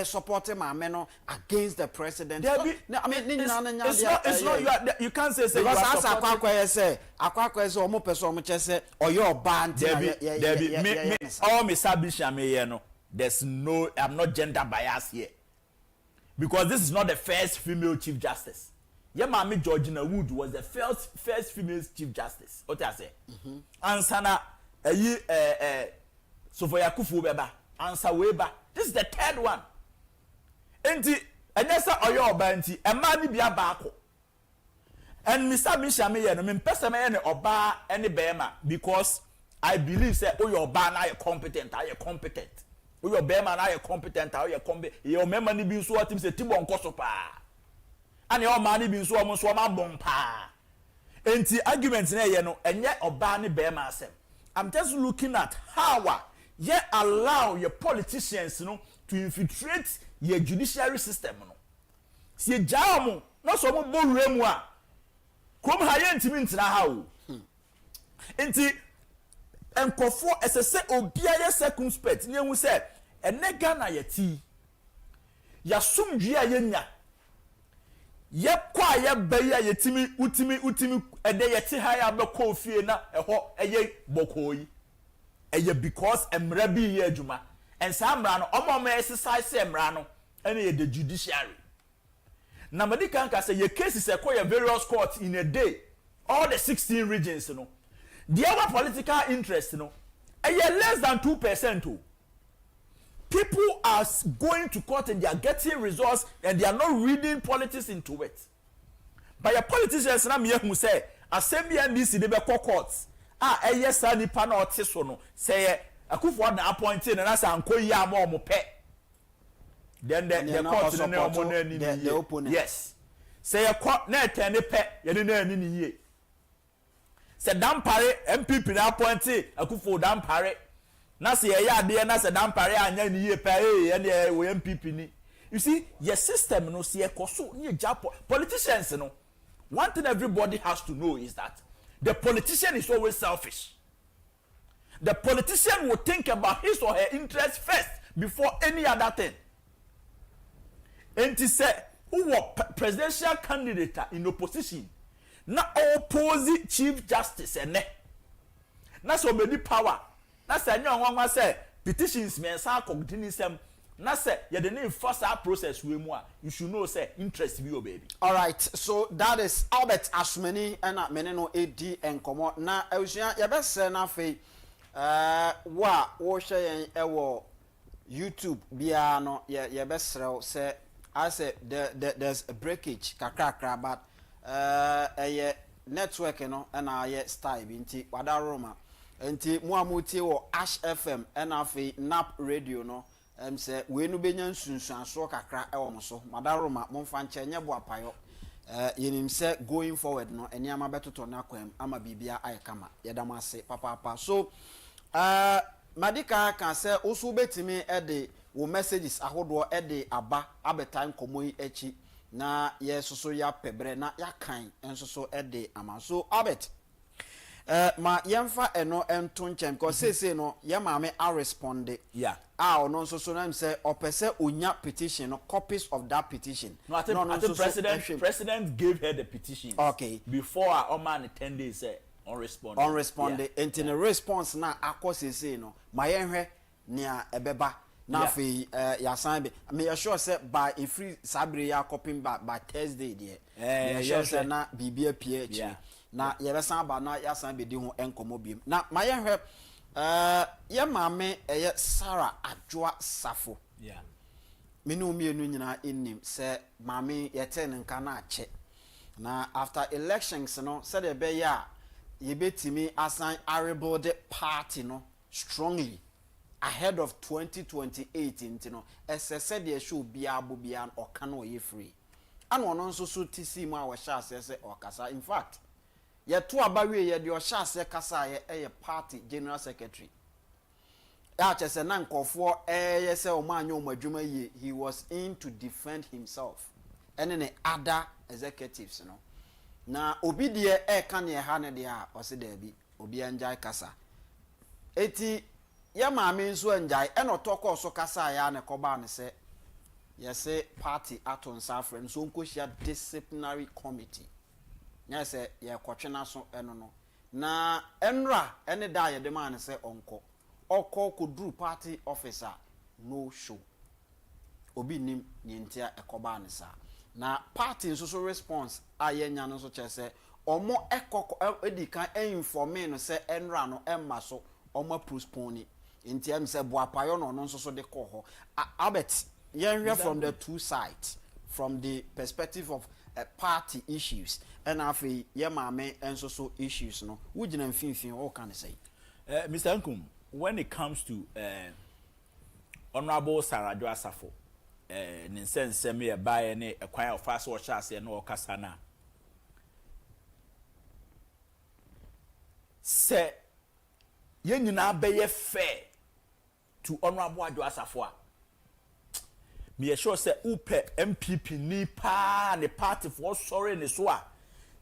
S1: support maame no against the president. I mean
S9: it's not you can't say
S1: because as akwa say womo person womo chese oyo ban
S9: me all me sabisha me here no there's no I'm not gender biased here because this is not the first female chief justice. Yeah, Mami Georgina Wood was the first female chief justice. What I say? Ansana so for akufo-addo answer weba. This is the third one. Enti enesa oyo oba enti ema ni bia baako. And Mr. Mishame ye no me pesa me ye ne oba ene bema because I believe say oyo oba na ye competent, are competent. Oyo bema na ye competent, are competent. Your member ni bi so atim say tibon koso pa. And your money being so almost one bompa. Enti arguments na ye no enye oba ni bema asem. I'm just looking at how ye allow your politicians to infiltrate your judiciary system no. Si ye jamu na so mo borure mu a krom ha ye ntimi ntina ha o. Enti enkofo esese obia ye circumspect ni hu se enega na ye ti ya sumdwe a ye nya ye kwa ye baya ye timi utimi ede ye ti ha ya be ko fie na eho eye bokoyi eye because emra bi ye adwuma en sa amra no omo exercise emra no ene ye the judiciary na medical can say your cases acquire various courts in a day all the 16 regions no the other political interest less than 2%. People are going to court and they are getting results and they are not reading politics into it. But your politicians na me who say assembly and this they be courts yes ni pa na otiso no say akufo-addo appointed and as ankoyi am mo pe then the court the opponent yes say your court na ten pe ye na ni ni ye say dampare MPP na appointed akufo dampare na say ya ade na say dampare anya ni ye pe ye we MPP ni. You see your system no say ekoso ni japo politicians no one thing everybody has to know is that the politician is always selfish. The politician will think about his or her interest first before any other thing. And to say who was presidential candidate in opposition na oppose chief justice ene na so many power na say nyanwa say petitions men sa cognitism na say you dey enforce our process we mu a you should know say interest be your baby.
S1: All right, so that is Albert Asmani and mene no AD enkomo na eusia ye be se na fe wa wo hwe yen ewo YouTube bia no ye be srew say I say there's a breakage kakrakra but network no na ye style bi nti wada roma nti mu amutie wo Ash FM na fe Nap radio no say we no benya nsunsun aso kakra ewo mo so madaroma momfa nche nye bo apayo yenim say going forward no eniama betoto na kwam ama bibia ayekama yedam ase papa so madika kan say osu betimi ede wo messages ahodo ede aba abetan komoyi echi na yesoso ya pebre na yakan ensoso ede ama so abet ma yemfa eno ento nchem ko sese no ye maame a respond
S9: yeah
S1: no so na say opese onya petition no copies of that petition
S9: no I think president gave her the petition
S1: okay
S9: before our man 10 days say unresponded
S1: into the response na akosese no ma yenhwe nia ebeba na fe ya san be me sure say by a free sabre ya copying back by Thursday there sure say na bibia ph na ye be san ba na ya san be di ho enkomo biem na ma yenhwe ye maame eye Sarah Adwoa Safo minu mienu nyina enim say maame ye ten nka na ache na after elections no said e be ya ye betimi assign arable the party no strongly ahead of 2028 intino said there should be abubian or can ye free and one also so tisi ma wa sha say or kasa in fact ye to abawe ye de o sha say kasa ye party general secretary ya chese na nkofo ye say o ma anya o madwuma ye he was in to defend himself and any other executives no na obi de e ka ne ha ne de a ose da bi obi anjai kasa eti ya maame nso anjai e no toko so kasa ya ne koba ne se yese party aton safre so nkohia disciplinary committee nya se ye kwotwena so eno no na enra ene da ye de man se onko okọ kodru party officer no show obi nim nyentia ekoba ne sa na party nso so response ayenya no so chese omo ekoko edika informe no se enra no emma so omo postpone ntia se boapayo no no nso so de kọ ho abet yen from the two sides from the perspective of party issues and afi ye maame enso so issues no wugina mfinfin o kan say
S9: Mr. Nkum, when it comes to Honorable Sarajo Asafo in sense me buy any acquire fast or chassis no kasana say ye nyina be fair to Honorable Ajo Asafo me sure say upe MPP ni pa ne party for sorry ne so a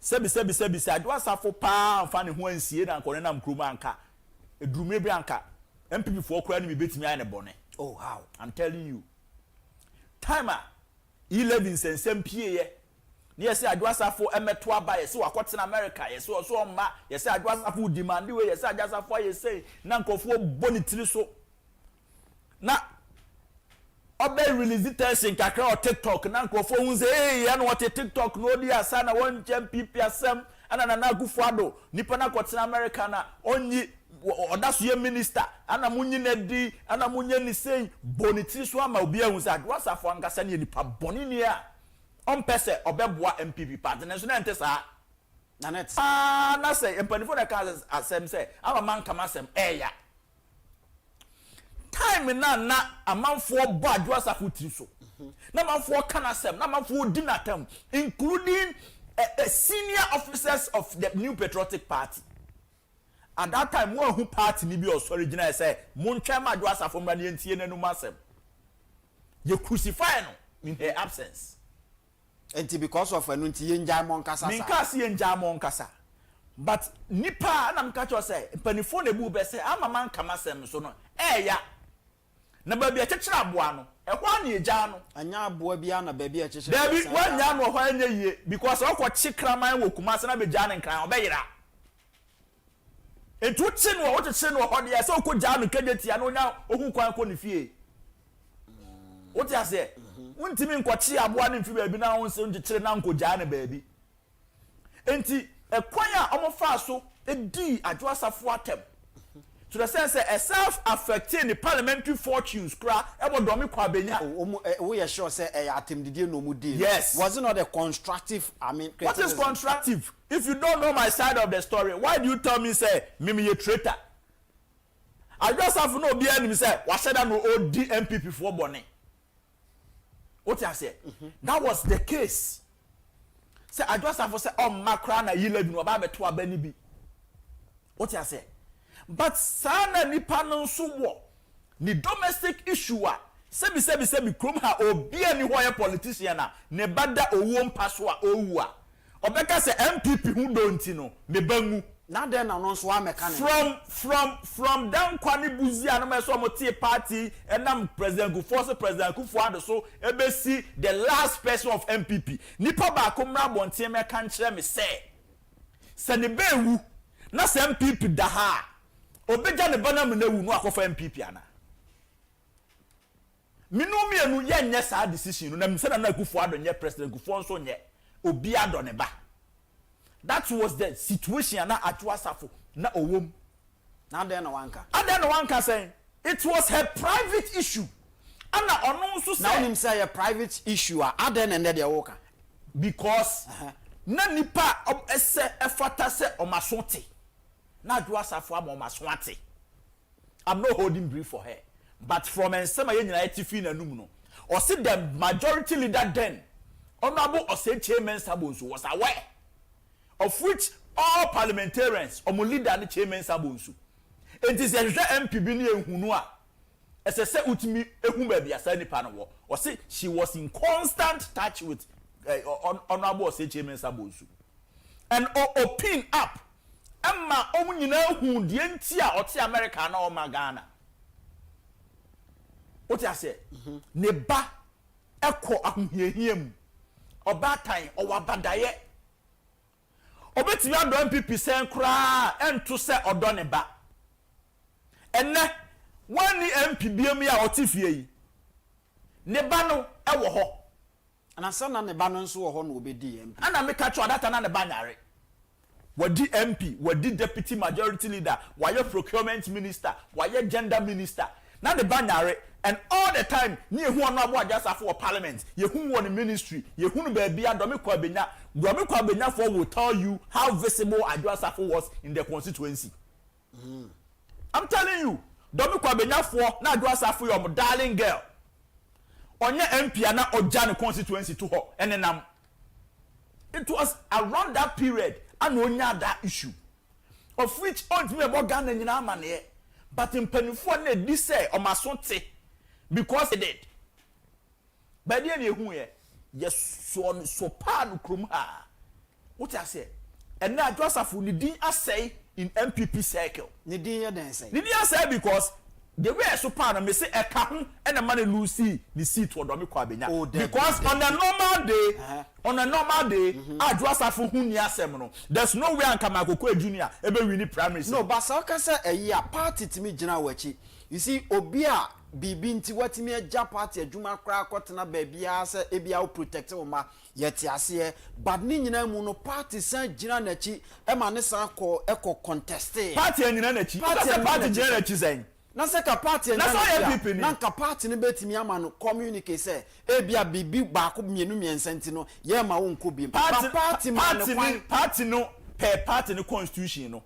S9: sebi Ajo Asafo pa fa ne ho ansie na nkone na mkruma anka edurume bi anka MPP for kura ni betimi ay ne bone.
S1: Oh how
S9: I'm telling you timer 11 sensem pie ye ne yesi Ajo Asafo emeto aba yesi wakote na America yesi so mma yesi Ajo Asafo demand we yesi Ajo Asafo yesi na nkofo bonitiri so na obe release tension kakra o TikTok na nkofo hu say ya no what TikTok no di asa na won MPP asem ana na akufo-addo nipa na kote na America na onyi odaso ye minister ana munyi na di ana munye ni sei boniti so ama obi ehun say Ajo Asafo ankasa ne nipa boni ni a on pese obeboa MPP party na so na ente sa
S1: na net
S9: na say empanifo na ka asem say ama man kama asem eya time na amanfo bo Ajo Asafo tiri so na amanfo kana asem na amanfo di na tam including senior officers of the New Patriotic Party. At that time, one who party ni bi original say, "Montwe ma Ajo Asafo mra ne ntie nanu masem." You crucify no in her absence.
S1: And because of enu ntie yenja mon kasa sa.
S9: Minkasi yenja mon kasa. But nipa na mka cho say, "Panifo na bu be say, ama man kama sem so no." Ya. Na ba bi akekere aboa no. Ehwa na eja no.
S1: Anya aboa bi na ba bi akekere.
S9: David wanya no ho anya yie because okwo kraman wo kumase na be ja ne nkran obeyira. Etu chin wo wote chin wo hode ya se okogya no kageti ya no nya ohun kwan ko ne fie wote ase wontimi nkwachi aboa ne mfi baabi na won se ngikire na nkogya ne baabi enti ekwan a omofa so edi Ajo Asafo atem to the sense a self-affecting the parliamentary fortunes kra ebo domi kwa benya
S1: we are sure say atem didie no mu deal.
S9: Yes.
S1: Was it not a constructive
S9: what is constructive? If you don't know my side of the story, why do you tell me say me a traitor? I just have no be enemy say what said no OD MPP for bone. What I say? That was the case. Say I just have to say oh makra na 11 no ba beto abani bi. What I say? But sana nipa no so wo ni domestic issue a sebi krom ha obi ani ho ye politician na ne bada owo mpaso a owu a obeka se MPP hu donti no me bangu
S1: na den na no so ameka
S9: ne from dan kwani buzia no me so mo tie party enam president akufo-addo so ebesi the last person of MPP nipa ba ko mra bontie me kan kire me se ne bewu na se MPP da ha obeja ne bana mu na wu no akofa MPP ana minu mienu ye nye sa decision no na mse na akufo-addo nye president akufo nye obi addo ne ba. That was the situation na Ajo Asafo na owom
S1: na den na wanka
S9: saying it was her private issue ana ono so say
S1: na him say a private issue a den and dey woka
S9: because na nipa ese efata se omasonte na Ajo Asafo am omasonte. I'm not holding brief for her, but from ensema ye nyina etifi na num no or see the majority leader then honorable Chairman Sabonsu was aware of which all parliamentarians or leader and Chairman Sabonsu. It is a MPB ni ehunu a esese utimi ehun ba bia sa nipa no or say she was in constant touch with honorable Chairman Sabonsu. and open up emma omu nyina hu de ntia ote America na o magana what I say ne ba ekọ ahohiahiam obatan owabadaye obetimi ado MPP sen kra ento se odo ne ba enne wani MP biam ya otifie yi ne ba no ewo ho
S1: ana sana ne ba no nso wo ho na obedi MP
S9: ana meka cho data na ne ba nyare wadi MP wadi deputy majority leader waye procurement minister waye gender minister na ne ba nyare and all the time ni ehu ono abo ajasa for parliament yehu won ministry yehu no ba bia domi kwa benya for will tell you how visible ajasa for was in the constituency. I'm telling you domi kwa benya for na ajasa for your darling girl onye MP na oja ne constituency to her enenam. It was around that period and onya that issue of which on me about Ghana nyina amane but in penifo na di say o masonte because it did but then you here yes so pa no krom ha what I say and na Joseph ni din asay in MPP circle
S1: ni din ya den say
S9: ni din asay because the way so pa na me say e ka ho and na man Lucy the seat wo do me kwa benya because on a normal day Joseph hu ni asem no there's no way Ankama Akufo Junior e be win primaries
S1: no but so ka say eyi a party timi gina wachi you see obi a bibi nti watimi agya party adwuma kra akotena ba bia se ebia wo protect wo ma yeti ase but ni nyina mu no party san gina nachi e ma ne san ko contest
S9: party nyina nachi party gina nachi zen
S1: na se ka party na ka party ne betimi ama no communicate say ebia bibi ba ko mienu miensanti no ye ma wo nko bi
S9: party no per party no constitution no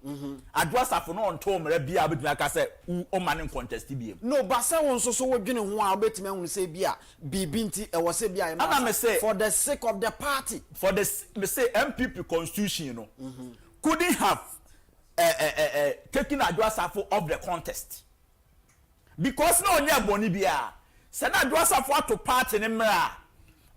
S9: adwasafo no onto mra bia betumi aka say o man contest bia
S1: no ba say won so wodwene ho a betumi ahunu say bia bibi nti e wo say bia for the sake of the party
S9: for the me say MPP constitution no couldn't have taken adwasafo of the contest because no onya boni bia say na adwasafo ato party ne mra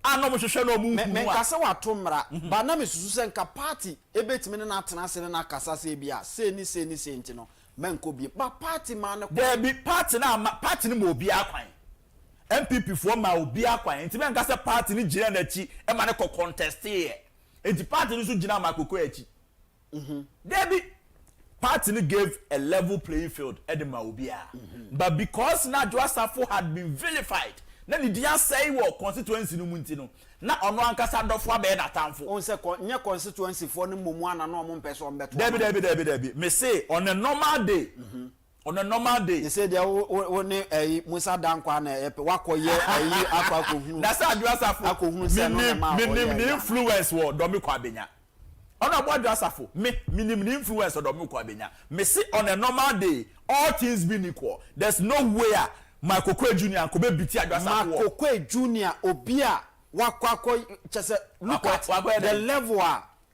S9: ano mo hwehwe no mu
S1: me kasa wato mra ba na me susu se nka party ebetimi ne na atena se ne na kasa se bia se ni enti no menko bi ba party man ko
S9: there be party na party ni mo obi akwan MPP for ma obi akwan enti me nka se party ni gina na chi e ma ne ko contest here enti party ni so gina ma akoko achi there be party ni gave a level playing field edema obi a but because na Joasafo had been vilified na ni dia say wo constituency no munti no na ono ankasa dofo abe na tamfo
S1: on say nye constituency for no momu ana no mo mpese on beto
S9: debi me say on a normal day
S1: you say there woni Musa Dankwa na epe wakoye akwa kohunu
S9: na say Joasafo
S1: akohunu say no ma
S9: me influence wo do me kwa benya ona bo Joasafo me influence do me kwa benya me say on a normal day all things being equal there's no way Akufo Junior ko be biti Adwasafo
S1: Akufo Junior obia wakwakọ chese look at the level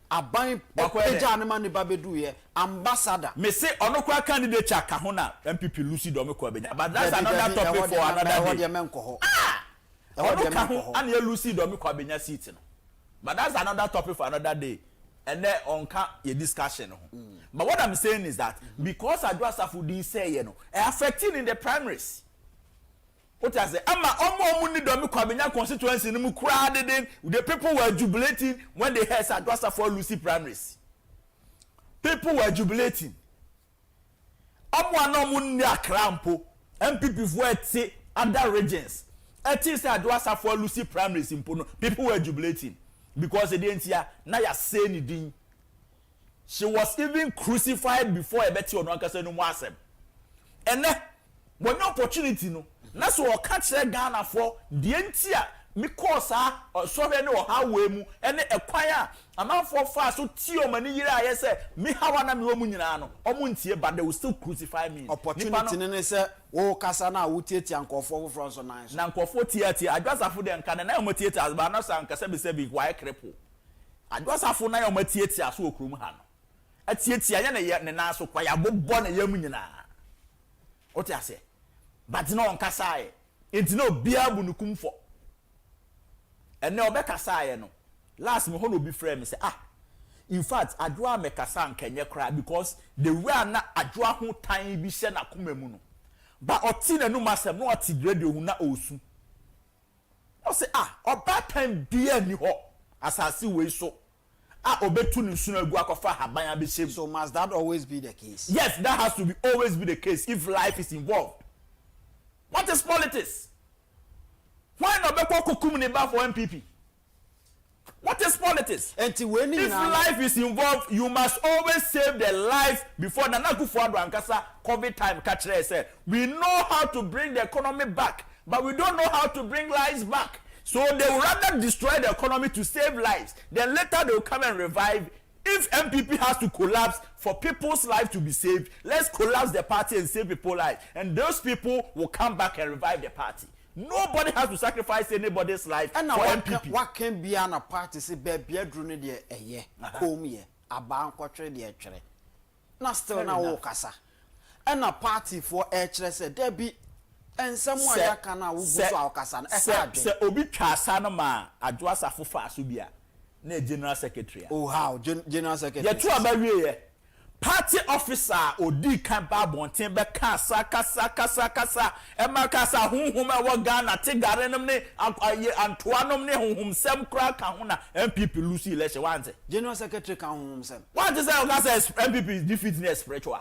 S1: aban eja ne man ba bedu ye ambassador
S9: me say ono kwa candidate aka ho na MPP Lucy do me ko benya but that's another topic for another day ono ka ho ana Lucy do me ko benya seat no but that's another topic for another day and then on can a discussion but what I'm saying is that because Adwasafo didn't say you know affecting in the primaries. What I say, Omo ni do me kwabenya constituency ni mu crowded. The people were jubilating when they heard Adwasafo Lucy primaries. People were jubilating. Omo anomu ni akrampo. MPP for say other regions. Eti say Adwasafo Lucy primaries impo. People were jubilating because they didn't hear na ya say ni din. She was even crucified before ebeti ono ankasa no mu asem. Ene when opportunity no na so o ka kire Ghana for de ntia me course so be ne o ha we mu ene ekwan a amanfo fa so ti o mani yire aye se me hawa na me wo mu nyina no o mu ntie but they will still crucify me
S1: opportunity ne se wo kasa na wo tietia nkofo from so nan
S9: na nkofo tietia Adwasafo de nka na o tietia ba na sa nkasa be se bi why cripple Adwasafo na o tietia so okrum ha no atietia ye ne na so kwa ya bobbo na yam nyina o ti ase but no on kasaye enti no bia bunukum fo ene obekasa ye no last me ho no bi frame say in fact adwa mekasa nkenye kra because the way na adwa ho tan bi hye na koma mu no ba oti na nu masem no oti radio hu na osu o say oba time bia ni ho asase we so obetu ni nsu na gu akofa haban abeshem.
S1: So must that always be the case?
S9: Yes, that has to be always be the case if life is involved. What is politics? Why not be kokum ne ba for MPP? What is politics? If life is involved, you must always save the life before Nana Akufo-Addo ankasa COVID time catch say we know how to bring the economy back, but we don't know how to bring lives back. So they will rather destroy the economy to save lives. Then later they will come and revive. If MPP has to collapse for people's lives to be saved, let's collapse the party and save people's lives. And those people will come back and revive the party. Nobody has to sacrifice anybody's life
S1: and
S9: for
S1: MPP. What can be on a party say baby drone de eye home ye aban kwotwe de etwere. Na still na wo kasa. And a party for etwere say there be and someone that can now go to our kasa.
S9: Se obi twasa no ma adwo asafo fa so bia na general secretary.
S1: Oh how general secretary.
S9: Ye to abawie ye. Party officer odi kan ba bonten be kasa e ma kasa hunhum e wo Ghana te gare nom ne antoa nom ne hunhum sem kra ka ho na MPP Lucy election wante
S1: general secretary kan hunhum sem
S9: wante say Okasa MPP is defeating spiritual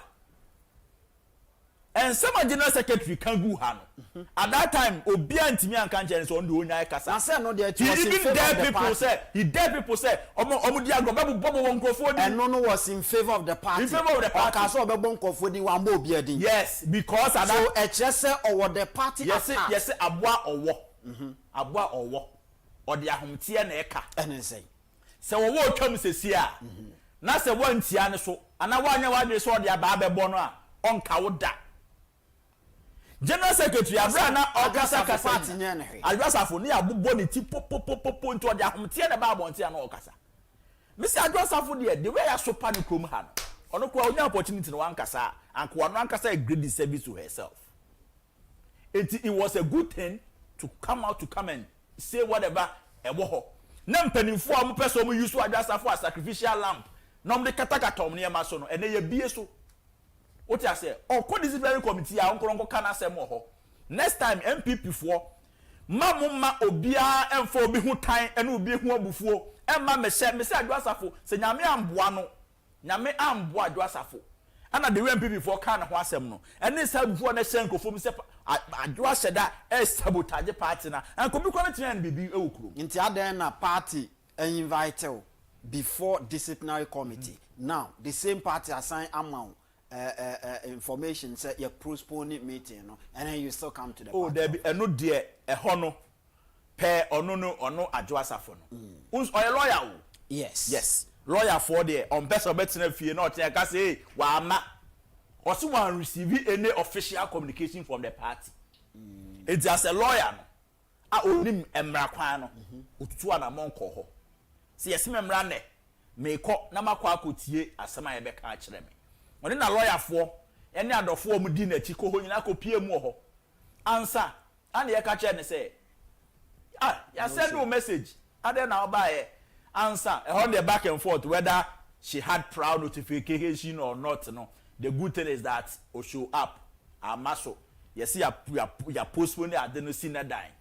S9: and some general secretary can go ha no at that time obi antimi anka nche so ndo onya kasa
S1: na say no there
S9: he dare people say omo di agoba bobo wonkofo di
S1: and no was in favor of the party Okasa obebo nkofo di wa mo obi adin
S9: yes because at
S1: so eche say owo the party
S9: yes aboa owo aboa owo ode ahomtie na eka
S1: ene say
S9: wo twam sesi a na se wantia ne so ana wanya wadwe so ode aba abebo no a onka wo da General Secretary Abrana Okasa Kasa Adwasafo ni abubo ni ti popopopo nto de ahomte na ba abonte na Okasa. Mr. Adwasafo the way ya sopa ni krom ha no. Ono kwa onya opportunity na wankasa anko wano ankasa a great service to herself. It was a good thing to come and say whatever ewo ho. Na mpanimfo a mo pese mo use Adwasafo as sacrificial lamb. Na mo de katakata om ne ma so no ene ye bie so. What I say? Disciplinary committee a onkoronko kana sem ho. Next time MPP for mamma obia emfo obi hu tan ene obi hu abufuo emma me say Adwasafo se nyame amboa no nyame amboa Adwasafo ana the MPP for kana ho asem no ene sa abufuo na hye nkofo se Adwashe da sabotage party na anko bi committee na bibi ewukuro
S1: nti adan na party invite before disciplinary committee now the same party assign amount information say you postpone meeting no and then you still come to the
S9: party. There be no there no pair ono Adwasafo no oy lawyer yes lawyer for there on best obetina fie no te ka say wa ama also wan receive any official communication from the party it's as a lawyer no onim emra kwan no otutu ana monko ho se yesi memra ne meko na makwa akotie asema ye be ka kire me oni na lawyer for ene adofo mu di na chi ko ho nyina ko pie mu ho answer and ye ka kire ne say ya send no message ade na oba answer hold the back and forth whether she had proud notification or not no the good thing is that o show up amaso yes ya postpone ade no see na die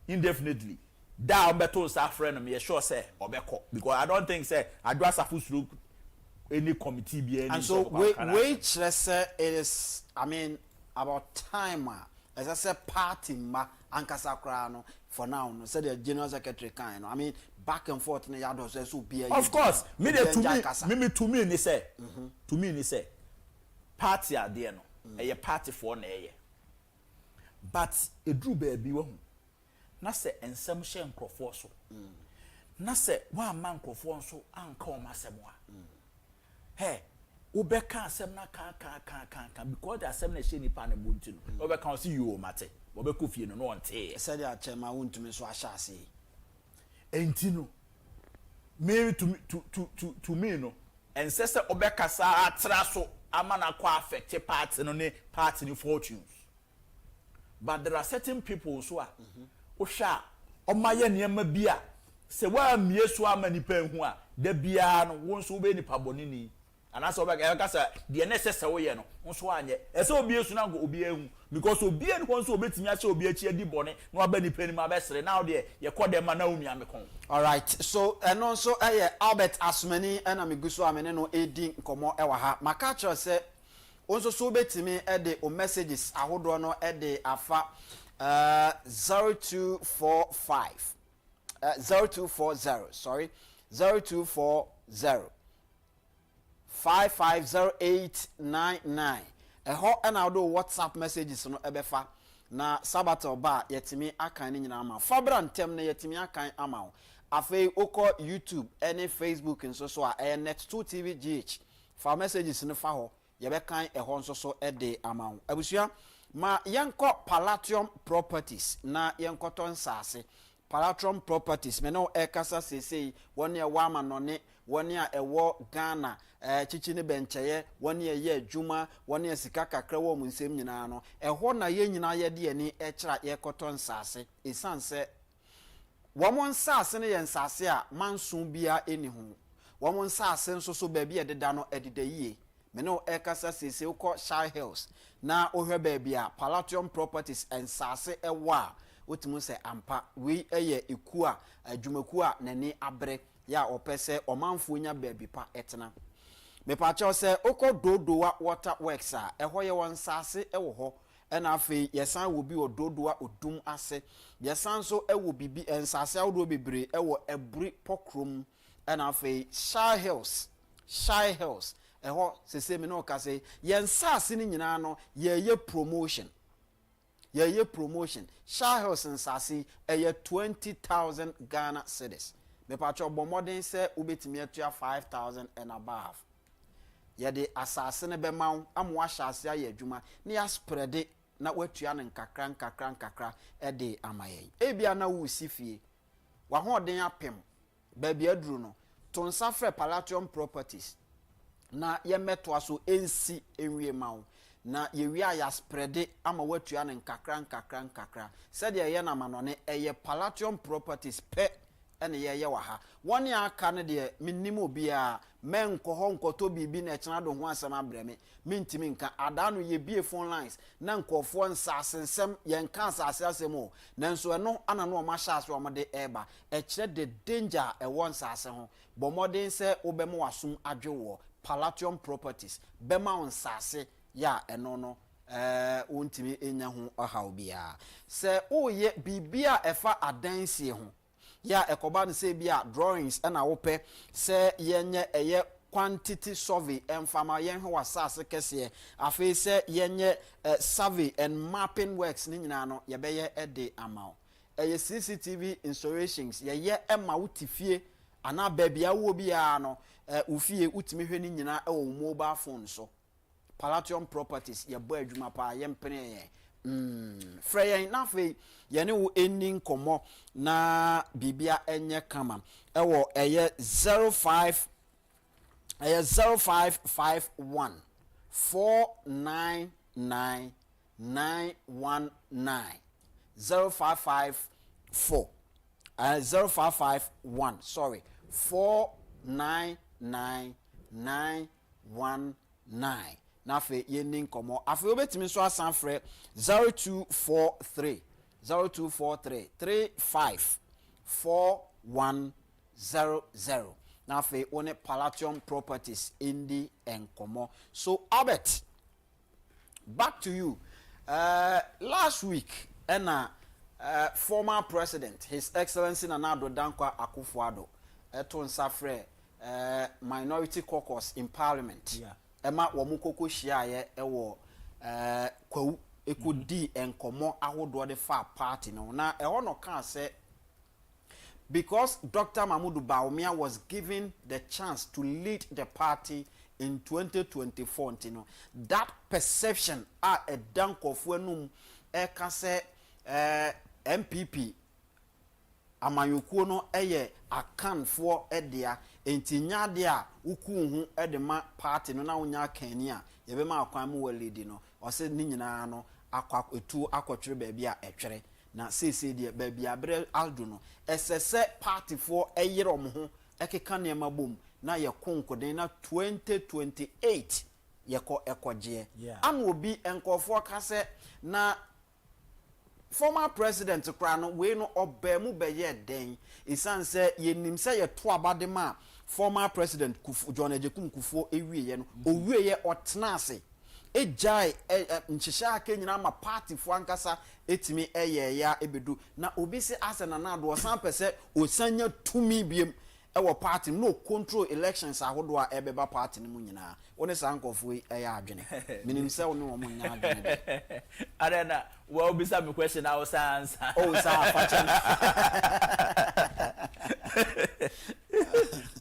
S9: indefinitely da ombeto sa friend me sure say obeko because I don't think say Adwasafo through any committee be any.
S1: And so which it is about time as I said party ma ankasa kra no for now no say the general secretary kan no back and forth na yado so be
S9: of course me to me ni say party are there no e party for na e but edru baby wo na se ensem hye nkrofo so na se wa man nkrofo so anka o masemo a hey ubeka asem na kan because the asem na hye nipa na bonti no ubeka o see you mate obeko fie no no onte
S1: said ya chema wontumi so ahyase
S9: enti no me to me no ense se obeka sa atra so ama na kwa affect party no ne party ni fortunes but there are certain people so a ohwa omaye niam bia se wa mie so ama nipa hu a da bia no wo nso be nipa bonini anasa obeka kasa de na sese wo ye no nso anye ese obi esu na go obi ehu because obi en ho nso obetimi ache obi achi adi bone na aba nipa ni ma be sere now de ye kode ma na unu amekon.
S1: All right, so and also Albert Asmani and Amiguso amene no edi nkomo ewa ha maka say onso so betimi de o messages ahodo no de afa 0245 0240 sorry 0240 550899 eho na odo WhatsApp messages no ebefa na sabato ba yetimi akan ni nyina ama fabra ntem na yetimi akan ama afei oko YouTube any Facebook nso so a net2 TV GH fa messages no fa ho yebekan eho nso so de ama abusua ma yenko Palladium Properties na yenko ton sase Palladium Properties me no ekasa sesei woni e wa ma no ne woni a ewo Ghana chichi ne bencheye woni ye adwuma woni asika kakra wo munsem nyina no eho na ye nyina ye de ani ekira ye koton sase esanse womon sase ne ye nsase a manso bia eni ho womon sase nso so ba bia deda no edida yie me no ekasa sese uko Shy Hills na ohwe ba bia Palladium Properties ensase ewa otimu se ampa we eye eku a adwumaku a nani abre ya opese omanfo nya baabi pa etena me pa che se uko dodowa water works a eho ye won sase ewo ho ena afi yesan wo bi ododowa odum ase yesan so ewo bibi ensase awodo bebre ewo ebri pokrom ena afi Shy Hills eho sese me no ka se yensase ni nyina no ye promotion Shy Hills nsase eye 20,000 Ghana cedis me pacho bo modern say ubetimi atua 5,000 and above ye de asase ne be mawo amwa asase aye adwuma ne ya spread na watua ne nkakra e de amaye ebia na wo sifie wa ho den apem ba bia duru no to nsa frɛ Palladium Properties na ye meto aso ensi enwie mawo na ye wi aya spread ama watua ne nkakra said ye na manone eye Palladium Properties pe ene ye wa ha woni aka ne de minnim obi a menko ho nkoto bibi na ekena do ho asem abreme mintimi nka adano ye bie phone lines na nkofo nsasensem ye nka asase o nanso eno ana no ma shaase o mode eba ekire de danger e won sase ho bomodin se obem wasum adwewo Palladium Properties bema on sase ya eno no wontimi enya ho ohaw bia se oye bibia efa adansie ho ya ekoba ne se bia drawings na wope se yenye eye quantity survey emfama yen ho wasase kese afi se yenye survey and mapping works ni nyina no ye beye ede amao eye CCTV installations ye ema wutifie ana babia wo bia no ufie utimi hwe ni nyina e wo mobile phone so Palladium Properties ye bo adwuma pa ye mpene ye Freya na fe ye ne wo ending komo na bibia enye kama ewo eye 0551 499 919 0554 0551 sorry 499 919 na fe yenin komo afi obetimi so asan frɛ 0243 354100 na fe one Palladium Properties indi enkomo. So Albert, back to you. Last week former president His Excellency Nana Addo Dankwa Akufo-Addo eto nsafrɛ minority caucus in parliament.
S9: Yeah.
S1: Ema womukoko shiaye ewo kwawu ekodi enkomo ahodo de fa party no na eho no kan say because Dr. Mahmoud Bawumia was given the chance to lead the party in 2024 you know, that perception a dankofo enum e ka say MPP amanyokuo no eye akanfo edea entinya de a ukuhu ede ma party no na wonya kani a yebe ma akwan mu walidi no o se ni nyina no akwa etu akotwere ba bia etwere na sese de baby abre aldo no esese party for eyere omho ekeka ne mabom na ye konkoden na 2028 yeko ekoje an obi enkofo kase na former president kra no we no obemu beye den isan se yenim se ye to abadema former president John Agyapong Kufo ewiye no owiye otnase ejai nchihya ka nyina ma party fo ankasa etimi ya ebedu na obi se asena na do san pese osanya tumi biem ewo party no control elections ahodo a ebeba party ni mu nyina woni san kofo ya adwene minim se woni wo mu nya adwene
S9: arena well bisa me question now answer
S1: oh sa fachen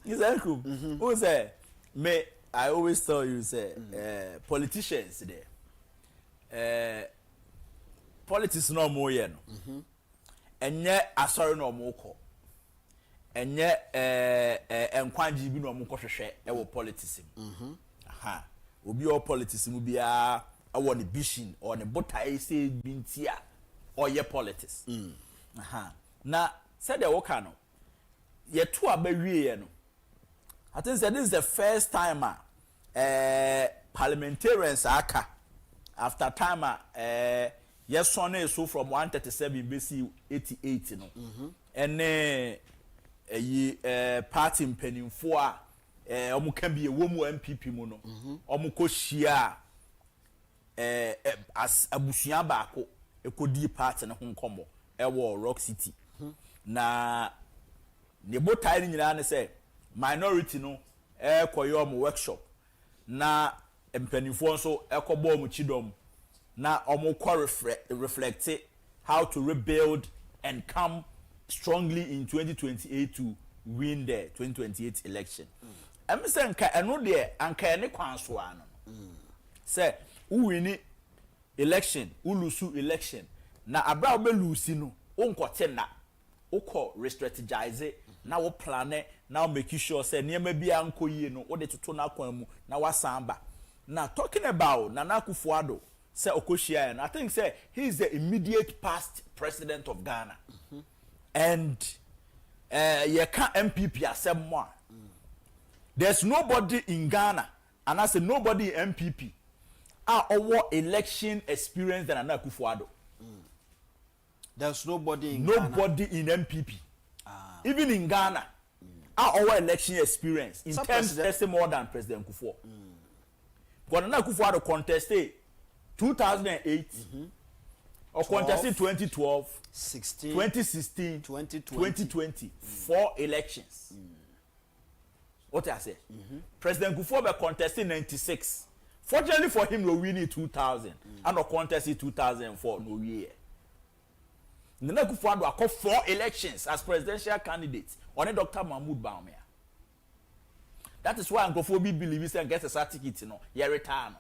S9: exactly who say me I always tell you say politicians there politics no more ye no enye asori no mo ko enye enkwanji bi no mo ko hwehwe e wo politics aha obi o politics mu bia awo ne vision or ne botai say bintia or ye politics aha na said the worker no ye to abawie ye no I think that this is the first time parliamentarians aka after time yes son is so from 137 BC 88 no and party mpanimfo a omo kan bi ewomu MPP mu no omo ko hia as abusuan baako ekodi party ne ho nkomo ewo Rock City na ne botai ni nyina ne say minority no koyo mo workshop na mpanimfo nso ekobo mo chidom na omo ko reflect how to rebuild and come strongly in 2028 to win the 2028 election. Em say nka eno de anka ene kwanso ano. Say who win election, who lose election. Na abra obe lose no, onkote na. Oko restrategize na wo plan na wo make sure say niam bia anko yie no wo de toto na kwan mu na wasamba. Now talking about Nana Akufo-Addo say okoshia and I think say he is the immediate past president of Ghana. And you can't MPP asem more. There's nobody in Ghana, and I say nobody in MPP, our election experience than Nana Akufo-Addo.
S1: There's nobody in
S9: MPP. Even in Ghana, our election experience in terms of more than President Akufo. Because Nana Akufo-Addo contested 2008. Or contested 2012,
S1: 16,
S9: 2016, 2020, 4 elections. What I say? President Akufo contested 96. Fortunately for him, no winning 2000 and no contested 2004 no year. Nana Akufo-Addo called 4 elections as presidential candidate on Dr. Mahmoud Bawumia. That is why Akufo believes and gets a certificate, you know, he retire.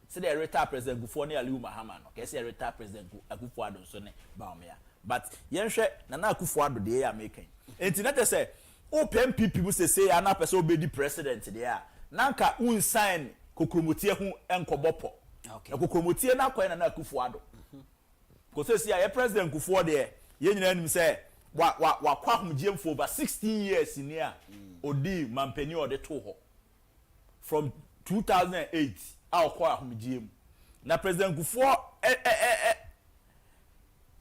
S9: Say the retired President Akufo ne Aliu Mahama no kese retired President Akufo-Addo so ne Bawumia but yenhwe Nana Akufo-Addo de ya making internet say open people say ana person obedi president there nanka unsign kokromotie ho enkobopo okay kokromotie na kwa Nana Akufo-Addo ko say ya President Akufo de ye nyina nim say wa kwa homgiem for over 16 years in here odi mampani ode to ho from 2008 our kwa humjiem na President Akufo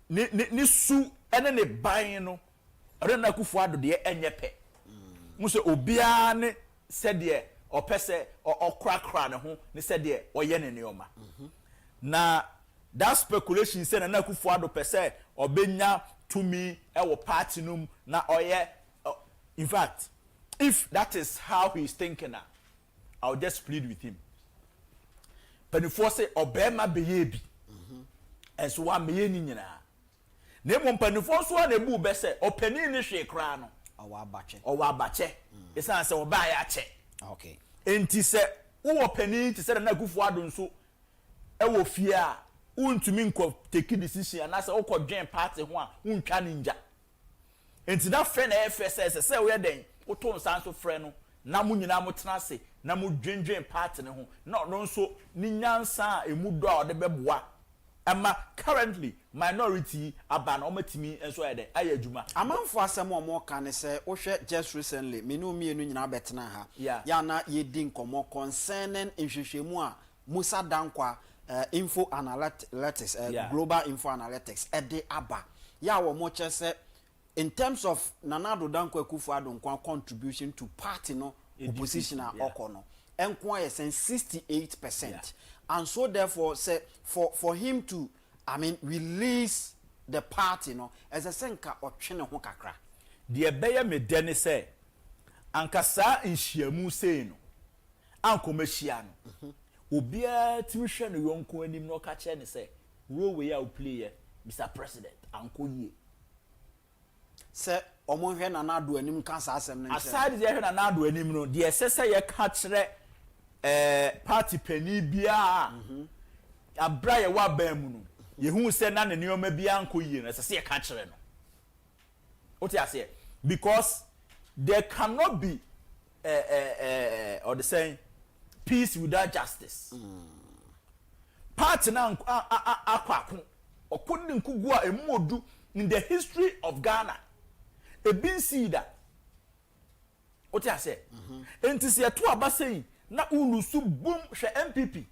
S9: ni su ene ne ban no Nana Akufo-Addo de enyepe mu se obia ne sede opese okrakra ne ho ne sede oye ne neoma na that speculation say Nana Akufo-Addo pese obenya tumi ewo party num na oye in fact if that is how he is thinking now I'll just plead with him. Penifo say obema beye bi enso wa meye ni nyina na mo penifo so na bu be say opani ni hwe kra no owa abache esan say oba ya che okay enti say wo opani ti say na Akufo-Addo nso e wo fie a untumi nko take decision na say wo ko dwen party ho a untwa ninja enti na fe na FSS say we den wo to nsan so frɛ no na mu nyina mo tena se na mo dwendwen party ne ho na no nso ni nyansa emu do a ode beboa ama currently minority aban omatimi enso ede ayadwuma
S1: amanfo asem omo ka ne se wo hwe just recently menu mienu nyina betena ha ya na ye din komo concerning nhwehwemu a Musa Dankwa info analytics global info analytics ede aba ya wo mo che se in terms of Nanado Dankwa akufo-addo nkwa contribution to party no opposition okono enko yes 68%. And so therefore say for him to release the party no as a senka otwene ho kakra
S9: de beye me dene say ankasa nhyiamu sei no ankomahia no obia timhwe no yonko anim no ka che ne say role we ya play Mr. President anko yie
S1: say omo hwe Nanado anim ka sa asem ne
S9: aside de hwe Nanado anim no de sese ye ka kire party penny bia abra ye wa ban mu no ye hu se na ne nioma bia anko yie no se ye ka kire no what you say because there cannot be or the saying peace without justice party na akwaku okodi nkugu a emodu in the history of Ghana e bin see that what you say enti se to abasei na ulusu boom hwe MPP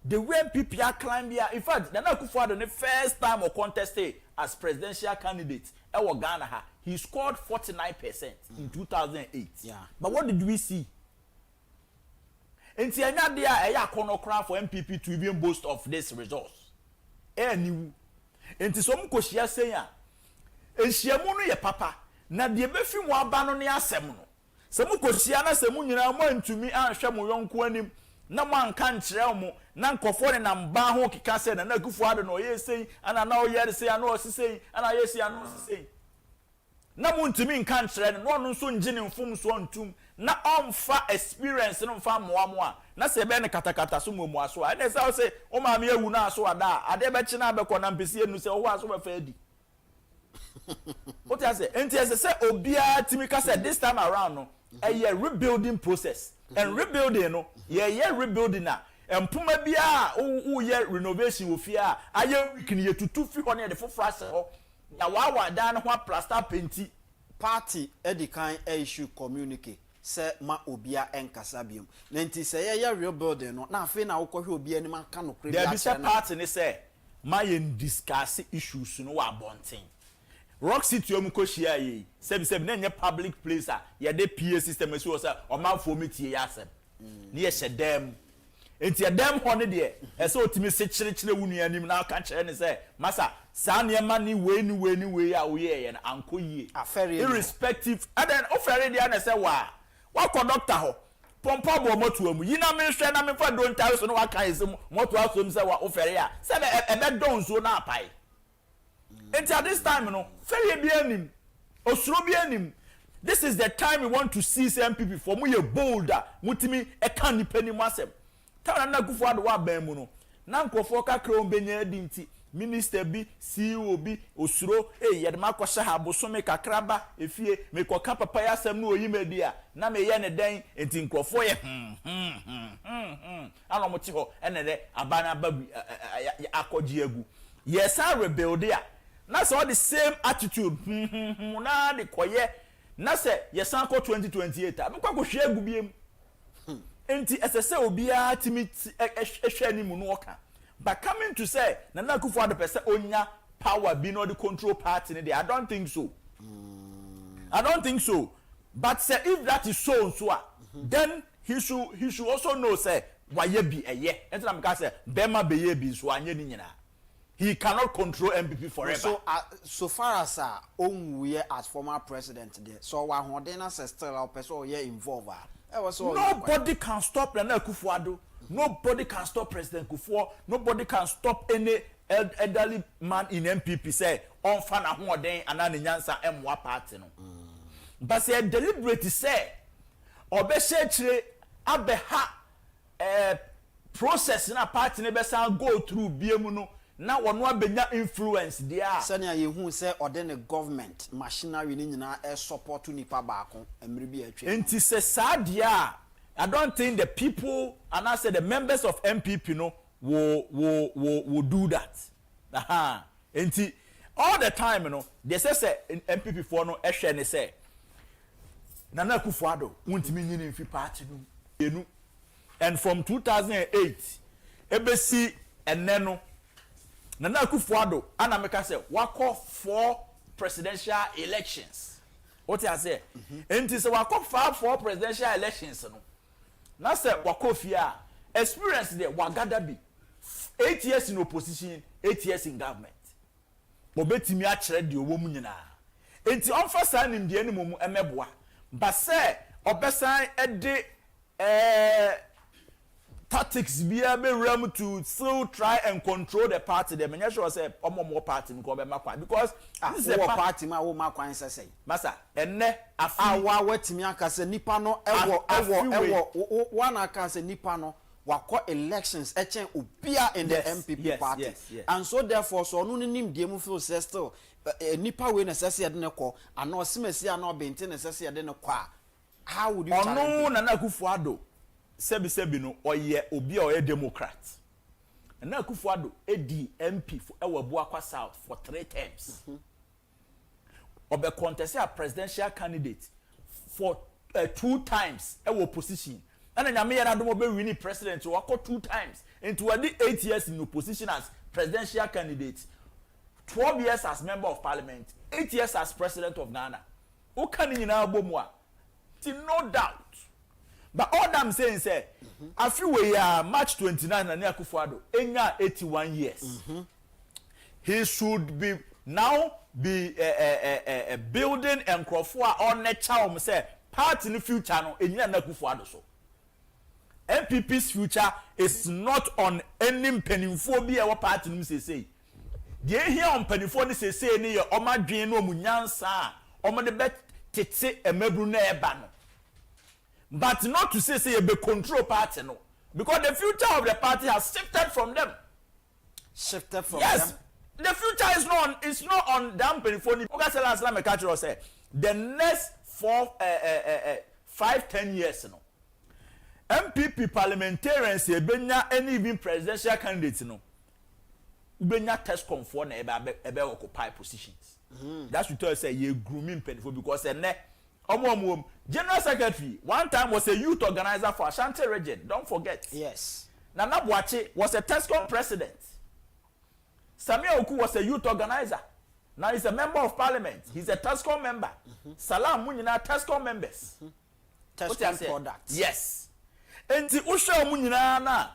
S9: the way MPP are climb here in fact Nana Akufo-Addo the first time or contested as presidential candidate ewo Ghana ha he scored 49% in 2008 but what did we see enti anya de a eya konokra for MPP to even boast of this results niwu enti so mkohia sen a ehyiamu no ye papa na de befi mu aba no ne asem no se mkohia na se mu nyina mo antumi anhwe mo yonko anim na mo anka nkyerɛ mo na nkofo ne na mba ho keka se na Akufo-Addo no ye sei ana na oyere sei ana osisei ana ye sei ana osisei na mo ntumi nka nkyerɛ no no nso ngine mfom so ntum na omfa experience no mfa moamo a na se be ne katakata so momu aso a na se o se o ma me ewu na aso ada ade be chi na be kɔ na mpesi enu se o ho aso be fa adi what you say enti se obia timi ka say this time around no a rebuilding process and rebuilding no ye rebuilding na empuma bia o ye renovation wo fi a aye week ni ye tutu fi ho na de fofra se ho ya wa dan ho plaster painti
S1: party edikan issue communicate se ma obia enkasa biom na nti se ye rebuilding no na afi na wo kɔhwe obia ni ma ka no kre
S9: there be say party ni say ma ye discuss issues no wa bonten Rock City omukohia yi sebi na nye public place a ye de PA system esi wo say o ma fo metie ya asem ne ye hyedam enti edam ho ne de ese otimi se kyerɛkyerɛ wunu anim na aka kyerɛ ne say masa saa ne ma ni we a wo ye na anko yie irrespective and then ofere dia na say wa kɔ doctor ho pompa bo moto amu yina me hwɛ na me fa don tawe so no wa kan ese moto aso mi say wa ofere a say ebe don so na apai and at this time, this is the time we want to see MPP for me bolder. Mutimi ekani penny masem. Tell na Akufo-Addo wa ban mu no. Na nkofo ka kra ombenya dinti. Minister bi, CEO bi, osuro yede makɔhyɛ ha bosome kakraba efie mekɔka papa ya asɛm no oyimadi a na me ye ne den enti nkrɔfo ye ano mo ti hɔ ene de abana babu akɔgye agu. Yes, I rebuild ya. Na say all the same attitude. Na de koye. Na say yes anko 2028. Am kwa ko hwe agu biem. Enti SSA obia timi ehwe ni mu no oka. But coming to say Nana Akufo-Addo pese onya power be no the control party ni I don't think so. I don't think so. But say if that is so then he should also know say why be eye. Enti na me ka say bema be ye bi so anye ni nyina. He cannot control MPP forever.
S1: So far as we as former president there, so one still our person involved.
S9: Nobody can stop Nana Akufo-Addo. Nobody can stop President Kufuor. Nobody can stop any elderly man in MPP say on fan a ho den anani nyansa M1 party no. But say deliberate say obehye chire abeha process na party ne be san go through biemu no. Na wono abenya influence there
S1: sanya ye hu say ordinary government machinery ni nyina support nipa baako emre bi atwe
S9: enti se sadia I don't think the people and I say the members of MPP no will do that aha enti all the time no they say MPP for no ehwe ne say Nana Akufo-Addo wuntimi nyini mfi party no enu and from 2008 ebesi enne no Nana Akufo-Addo ana meka say wako 4 presidential elections what you say enti say wako 4 presidential elections no na say wako fia experience there wagada bi 8 years in opposition 8 years in government obetimi a kire de owo mu nyina enti onfa sa nim de eni momu emeboa but say obesan ede tactics be ram to still try and control the party them and sure say omo party nko be makwa because this is a
S1: party ma wo makwan say
S9: masa enne
S1: awa watimi aka say nipa no ewo one aka say nipa no wako elections echen obia in the MPP party and so therefore so no nim de mu feel say still nipa we necessary de ne ko ana osimesi ana obenti necessary de ne kwa how would you
S9: challenge Nana Akufo-Addo sebi no oye obi oye Democrat Nana Akufo-Addo edi MP for Ewabuakwa South for 3 terms obe contest a presidential candidate for 2 times ewo position and nyame ya do mo be win president wako 2 times into 8 years in opposition as presidential candidate 12 years as member of parliament 8 years as president of Ghana o kan nyina abomu a no doubt but all I'm saying say a few we March 29 Nana Akufo-Addo enya 81 years he should be now be building and crofo on nature say part in the future no enya Nana Akufo-Addo so MPP's future is not on any mpanimfo bi e wo party nim say de here on mpanimfo ni say ni ye omadwen no munyansa omode bet tete emabru na eba no but not to say you be control party no because the future of the party has shifted from them yes the future is not on damn mpanimfo oga say last time I catch you say the next 5-10 years no MPP parliamentarians ebenya any even presidential candidates no ubenya test conform na ebe occupy positions that's to tell say you grooming people because omo general secretary one time was a youth organizer for Ashanti region don't forget
S1: yes
S9: Nana Boache was a TESCOM president Samia Oku was a youth organizer now he's a member of parliament he's a TESCOM member Salam Munyina TESCOM members
S1: TESCOM products
S9: yes enti usha mu nyina na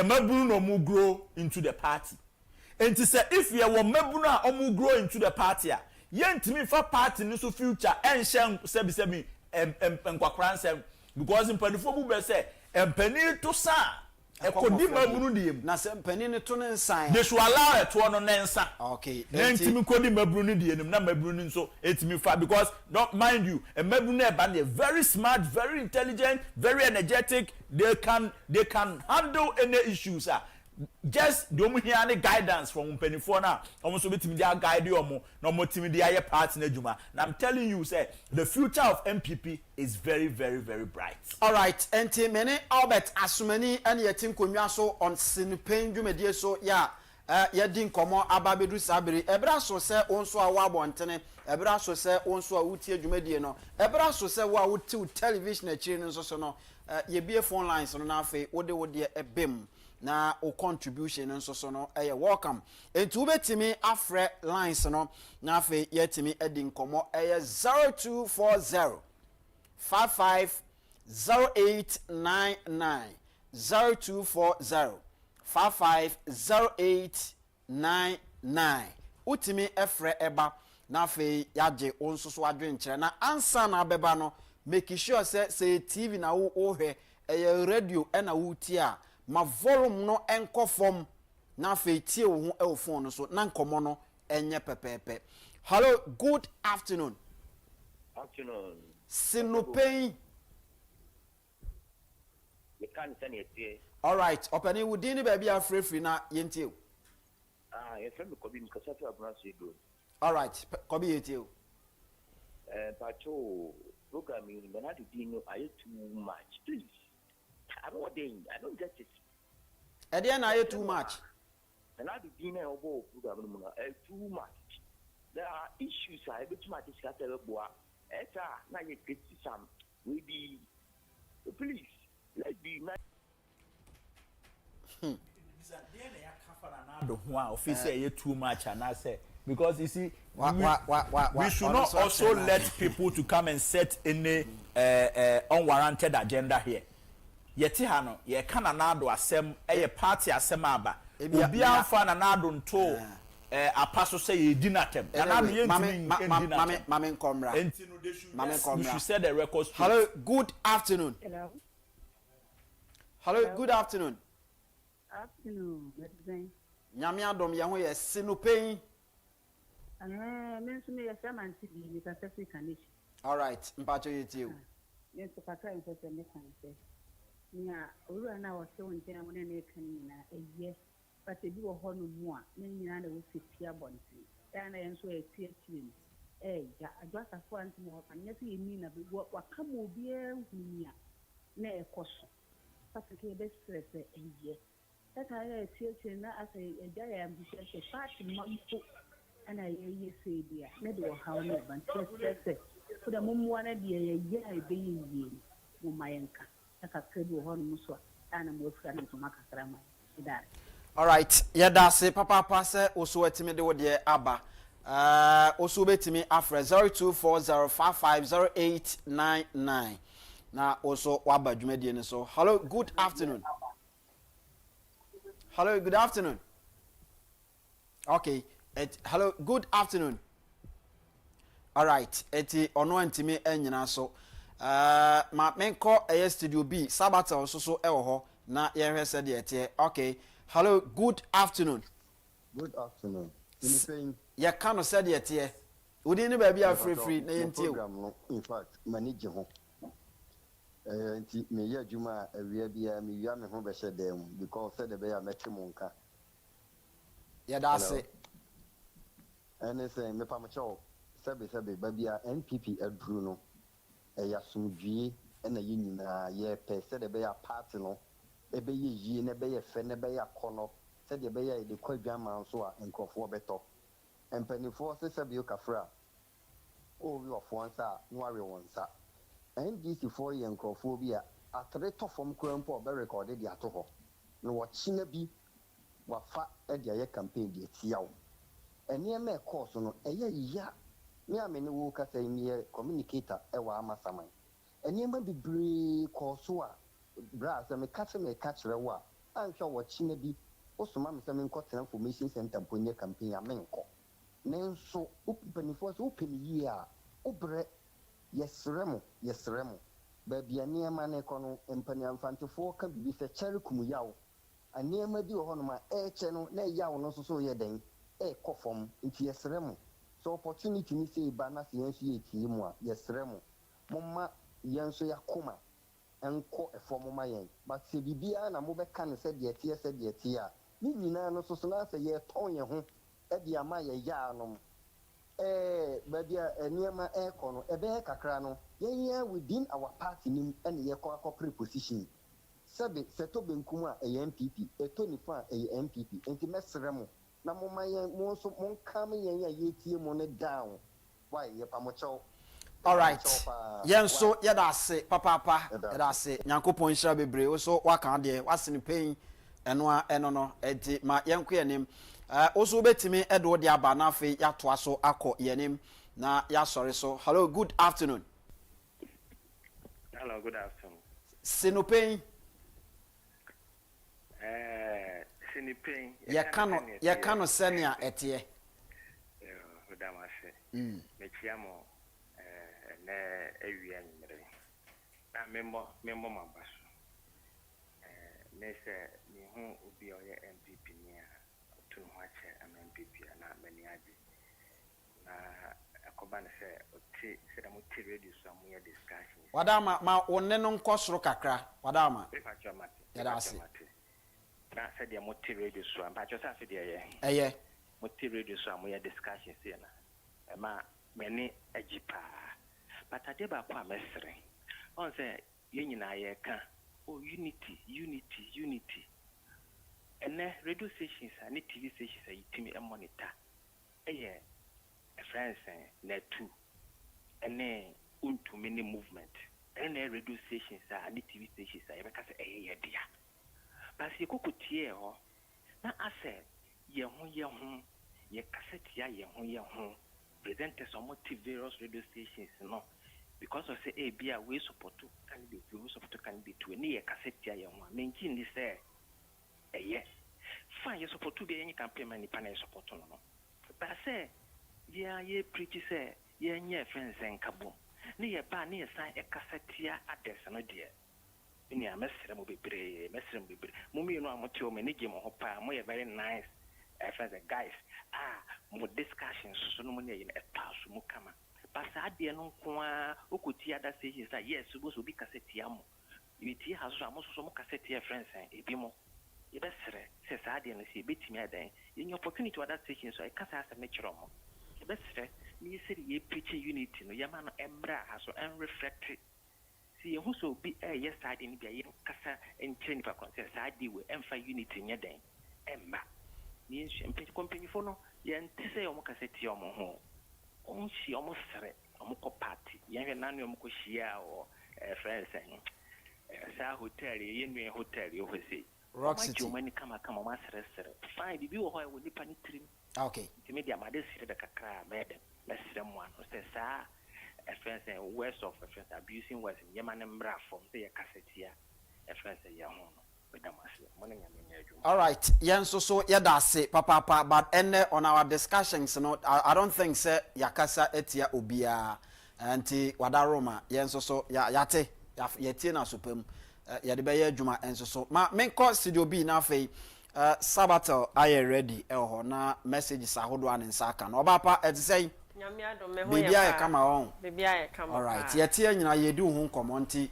S9: mabunu no mu grow into the party enti say if ye wo mabunu a omu grow into the party a yentimi fa party ni so future enhye sebi enkwakran sem because mpanifo bu be say empani to sa ekodi mabunu diem
S1: na se empani ni to nsan
S9: they should allow it to no nsa
S1: okay
S9: yentimi kodi mabunu diem na mabunu nso etimi fa because don't mind you mabunu e ba they very smart very intelligent very energetic they can handle any issues just the omuhiane guidance from mpanifo na omo so betimi dia guide omo na omo timi dia ye part na adwuma na I'm telling you say the future of MPP is very very very bright.
S1: All right enti mene Albert Asumani and yetin konwa so on Pein dwumedie so ya yedi nkomo ababedu sabiri ebra so se onso a wa bontene ebra so se onso a wutie dwumedie no ebra so se wa wuti television akiri nso so no ye bie phone lines no na afi wode ebem na o contribution nso so no welcome enti ubetimi afre lines no na afi yetimi edi nkomo 0240 550899 0240 550899 utimi efre eba na afi yaje onso so adwenkyere na ansa na abeba no make sure say TV na wo hwe radio na wo ti a ma volume no enko form na afi tie wo ho e phone so na nkomo no enye pepepe. Hello, good afternoon.
S10: Afternoon.
S1: Pein.
S10: You can't send it here.
S1: All right, opening within baby are free na yentie.
S10: Your friend will be because I have not seen good.
S1: All right, kobi yentie.
S10: Pacho programming when I didn't know I too much. Please. I don't get it.
S1: Edian I too much.
S10: And I do dinner over program too much. There are issues I bet you might discuss a boa. Now you get some maybe please let's be nice.
S9: Officer, too much, and I say because you see, we should not
S1: Honestly,
S9: also let people to come and set any unwarranted agenda here. Yeti hano, ye kana nado asem, party asem aba. Obi anfa na nado nto apaso say ye dinatem.
S1: Mame Komra.
S9: You should set the record straight.
S1: Hello, good afternoon.
S11: Hello.
S1: Hello, good afternoon.
S11: Afternoon.
S1: Nyame adom ye ho ye sino Pein.
S11: Mention me a man to be with a specific condition.
S1: All right, mpacho you.
S11: Yes, to Patra and Pepper Mechanism. Yeah, we are now showing them when they can a year, but they do a whole more, many other will fit here bonty. And I answer a tear twin. I just a point more, and yet you mean what come will be a near a caution. But the best stress a year. That I had children as a giant because a party month, and I say, dear, maybe how no, but just for the mum wanna be a year being ye, my anchor.
S1: All right, yeah, that's it. Papa pass also etimi de wode aba. Also betimi afre 0240550899. Na also waba dwumadi ni so. Hello, good afternoon. Hello, good afternoon. Okay, hello, good afternoon. All right, eti ono antimi enyina so. Ma menko studio B Sabata also ho na ye said the okay. Hello, good afternoon.
S12: Good afternoon.
S1: Ya can said the we didn't baby are free na
S12: program in fact manage ho me ya juma awia bia me wia me ho be hye dem because said the be ya metwe monka
S1: ya that's it
S12: and say me pamcho sebe babia NPP adru no eya sumdwie na ye nyina ye pe se de be ya party no ebe ye yie na be ye fe na be ya kono se de be ya de kwadwama so a enkofo beto empanifo se se be okafra o wi ofo ansa no awe wonsa NDC for ye enkofo bi a atre to fom krampo be record de ato ho no wo china bi wafa e de ye campaign de tiawo ene me course no eye ya me amene wo kasa imiye communicator e wa amasaman enema bibre koso a bra se me kase me kachire wo a anhwa wo chine bi osoma me se me nkotena information center ponye campaign amenko nenso upanifo so openi a obre yesremo ba bia niema ne kono empani amfantefo ka bibi se chere kumuyawo anema bi wo hono ma eche no na yawo no so ye den kofom nti yesremo so opportunity ni say ba na se yensu ye tie mu a yesremo momma yensu yakoma enko efom ma yen but se bibia na mo be kan se de tie a ni nyina no so na se ye ton ye ho e de ama ye ya anom ba dia eniema kono ebe kakra no yen within our party nim ene ye ko akopre position sebe seto benkum a NPP eto nifa a NPP enti mesremo na mo mayen mo so mo kam yen ya yetie mo ne down why ye pa mo chow.
S1: All right, yen so ye da se papa ye da se nyankopon hira bebre wo so waka de wasene Pein eno no enti ma yenko yenim also betimi edo de aba na afi ya toa so akọ yenim na ya sorry so. Hello, good afternoon.
S10: Hello, good afternoon.
S1: Sino Pein
S10: Pein
S1: ya kano senia etie
S10: udamase mechiamo na ewia nyere na membo mabaso nese ni hu obi oye MPP ni a tunu hache MPP na mani aji na akobane se oti se da muti radio so amuye discussion
S1: wadama ma wonne no nkosoro kakra wadama
S10: ya dasi na said the motivated so am patcho sa fide
S1: ye
S10: motivated so am discussion see na ma many agipa but ade ba kwa mesre on say ye nyina ye ka unity and radio stations and TV stations are you a monitor. A friend saying net 2 and then unto many movement and radio stations and TV stations are because a dear. But you could hear or now I said, ye cassette ye presenters on various radio stations no because of say be a way support to candidate we support to candidate to any cassette ye maintain this yes fine you support to be any campaign money panel support no but I say ye preach say ye friends and cabo near ba near sign a cassette address no dear in a messer will be brave messer will be mummy no I'm to many game or more very nice friends and guys more discussions so no money in a task mukama but I didn't know who could hear that stations that yes supposed to be cassette yamo you has almost some cassette friends and a bimo. You best says I didn't see bit me then in your opportunity to other stations, so I can't ask a nature of you best me say ye preach unity, no yaman embra has and reflected. See, who so be a yes, I didn't be a cassa and chain for concerns. I deal with empha unity in your day. Emma. Means champagne company for no, yan say on cassette your home. On she almost said, Omoko party, young and none of Mokoshia or friends saying, Sa hotel, ye hotel, you will say.
S1: Rock City.
S10: Money come on, master. Fine, if you are with the panic trim.
S1: Okay.
S10: To me, the mother said the cacra, madam. Let's someone who says, sir, a friend and worst of a friend abusing was in Yaman and Bra from the cassette here. A friend say, young money.
S1: All right. Yen so yeah that's it, papa. But on our discussions, I don't think say yakasa etia obia anti wadaroma. Yen so yate yate na supem. Yade beye adwuma enso so ma menko studio B na afei sabato aye ready ho na messages ahodo an nsaka na obapa etisei
S13: nyame adom me ho
S1: bibia ye kama on
S13: bibia ye kama
S1: all right yete anyina ye du hu nkomonti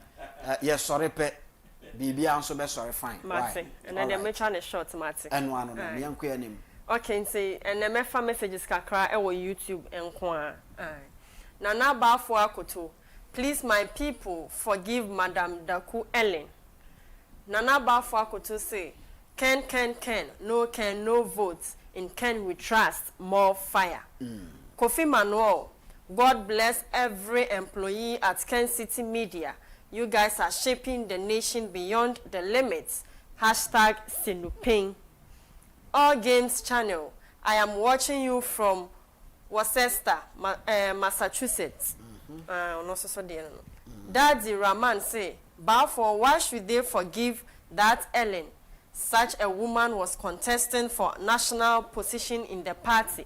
S1: ye sore pe bibia nso be sore fine
S13: right and then me try na short mate
S1: enu anu na me yanko anim
S13: okay say and me fa messages kakra e wo YouTube enko a na ba afo akoto. Please, my people, forgive Madam Daku Ellen. Nana Bafuakoto say, Ken, no votes. In Ken we trust, more fire. Kofi Manuel, God bless every employee at Kencity Media. You guys are shaping the nation beyond the limits. Hashtag Sinuping. All Games Channel, I am watching you from Worcester, Massachusetts. Daddy Rahman say, "Therefore, why should they forgive that Ellen? Such a woman was contesting for national position in the party."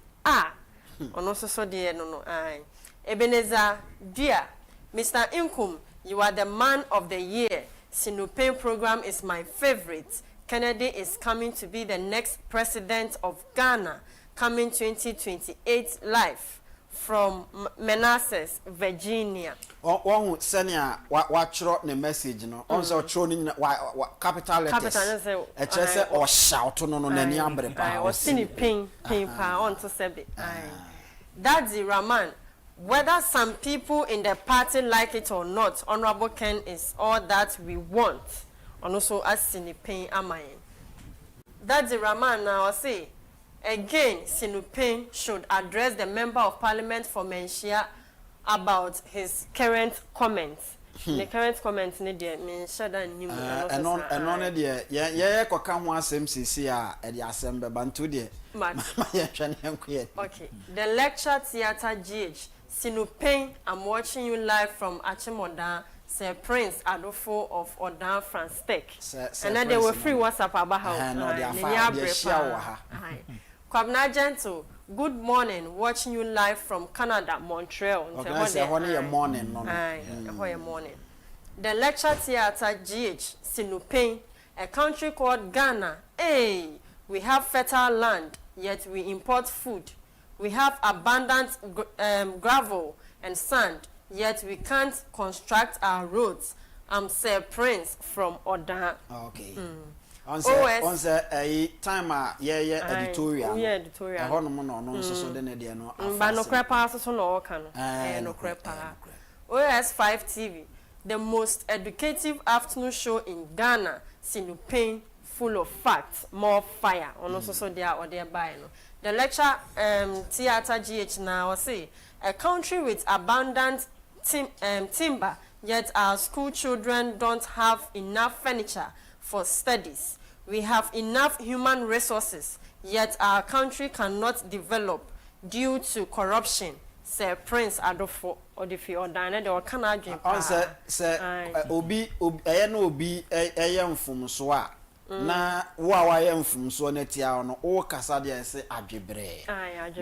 S13: Ebenezer, dear Mr. Inkum, you are the man of the year. Sinupin program is my favorite. Kennedy is coming to be the next president of Ghana, coming 2028 live. From Manassas, Virginia.
S1: One senior watch the message, no. Also, trolling capital letters. Or shout no any ambre.
S13: I was seeing Pein on to say. Daddy Rahman, whether some people in the party like it or not, Honorable Ken is all that we want. And also, as seeing Pein am I. Daddy Rahman now say. Again, Sinupin should address the Member of Parliament for Menshia about his current comments. The current comments need to mean shada new.
S1: And on the koka ho asem sisi a e de asem bantu de.
S13: Okay. The lecture theater GH Sinupin, I'm watching you live from Achimoda. Sir Prince Adolfo of Odan France Tech. And then they were free WhatsApp about how. Kwabna Gentle, good morning. Watching you live from Canada, Montreal.
S1: Morning.
S13: Morning. The lecture theater GH Sinupin, a country called Ghana. Hey, we have fertile land, yet we import food. We have abundant gravel and sand, yet we can't construct our roads. I'm Sir Prince from Odan.
S1: Okay. On a time editorial.
S13: Yeah, editorial.
S1: No
S13: crepa so no can. No crepa. OS5 TV, the most educative afternoon show in Ghana. Sinupin full of facts, more fire. On also so they are or they are buying. The lecture theater GH now say a country with abundant timber, yet our school children don't have enough furniture for studies. We have enough human resources, yet our country cannot develop due to corruption. Say Prince Adolfo or the few or Diana or Canadian.
S1: Say Obi ayam from Soa. Na wa yam from so netia no o kasa de say adwebre.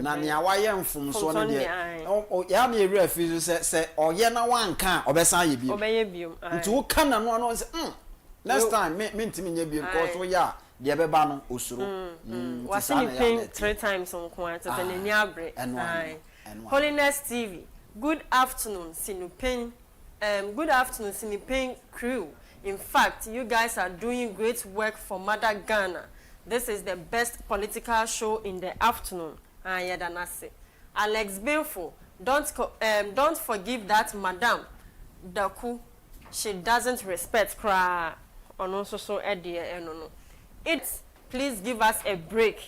S1: Na nia wa yam from so ne de. O ya na ewura fi say oye na wanka obesan ye bi.
S13: Obeye bi.
S1: Nti wo kana no say next time me ntimi nya bi because wo ya de beba no osuro.
S13: Wasi ni paying 3 times on kwanta tene ni abre. Holiness TV. Good afternoon, Sinupain. Good afternoon, Sinupain crew. In fact, you guys are doing great work for Mother Ghana. This is the best political show in the afternoon. Alex Benfo, don't forgive that Madam Daku. She doesn't respect Kra. It's please give us a break.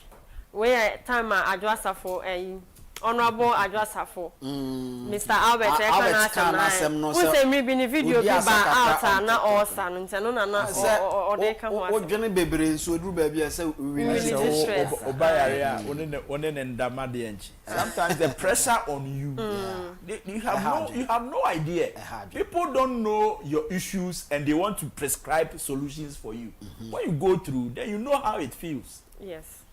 S13: Where time address for a Honorable Agyapong, Mr. Albert Ekanasem, who say me be in video be ba out na or san nteno na or dey ka ho ase.
S1: Odwene bebre so duru ba bia say we really
S9: obayare a one ne ndama de enchi. Sometimes the pressure on you. You have no idea. People don't know your issues and they want to prescribe solutions for you. When you go through, then you know how it feels.
S13: Yes.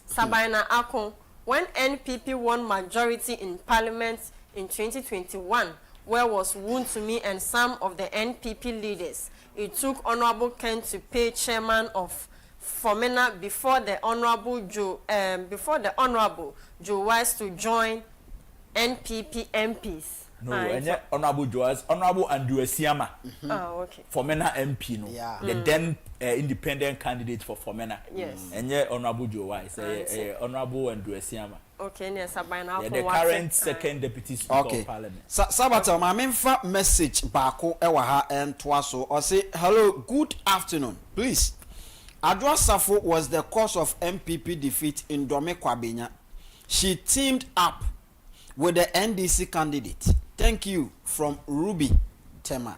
S13: Sabina Akon. When NPP won majority in Parliament in 2021, where was Wontumi and some of the NPP leaders, it took Honorable Ken to pay chairman of Fomena before the Honorable Joe Wise to join NPP MPs.
S9: No, and Honorable Joas, Honorable Andrew Siama.
S13: Oh, okay.
S9: Fomena MP, no. Yeah. The then independent candidate for Fomena.
S13: Yes.
S9: And yet Honorable Joe Wise, Honorable Andrew Siama.
S13: Okay, yes, the
S9: current second deputy speaker of Parliament.
S1: Sabata, my main message bako ewaha and twaso or say hello, good afternoon, please. Adwa Safo was the cause of MPP defeat in Dome Kwabenya. She teamed up with the NDC candidate. Thank you from Ruby Tema.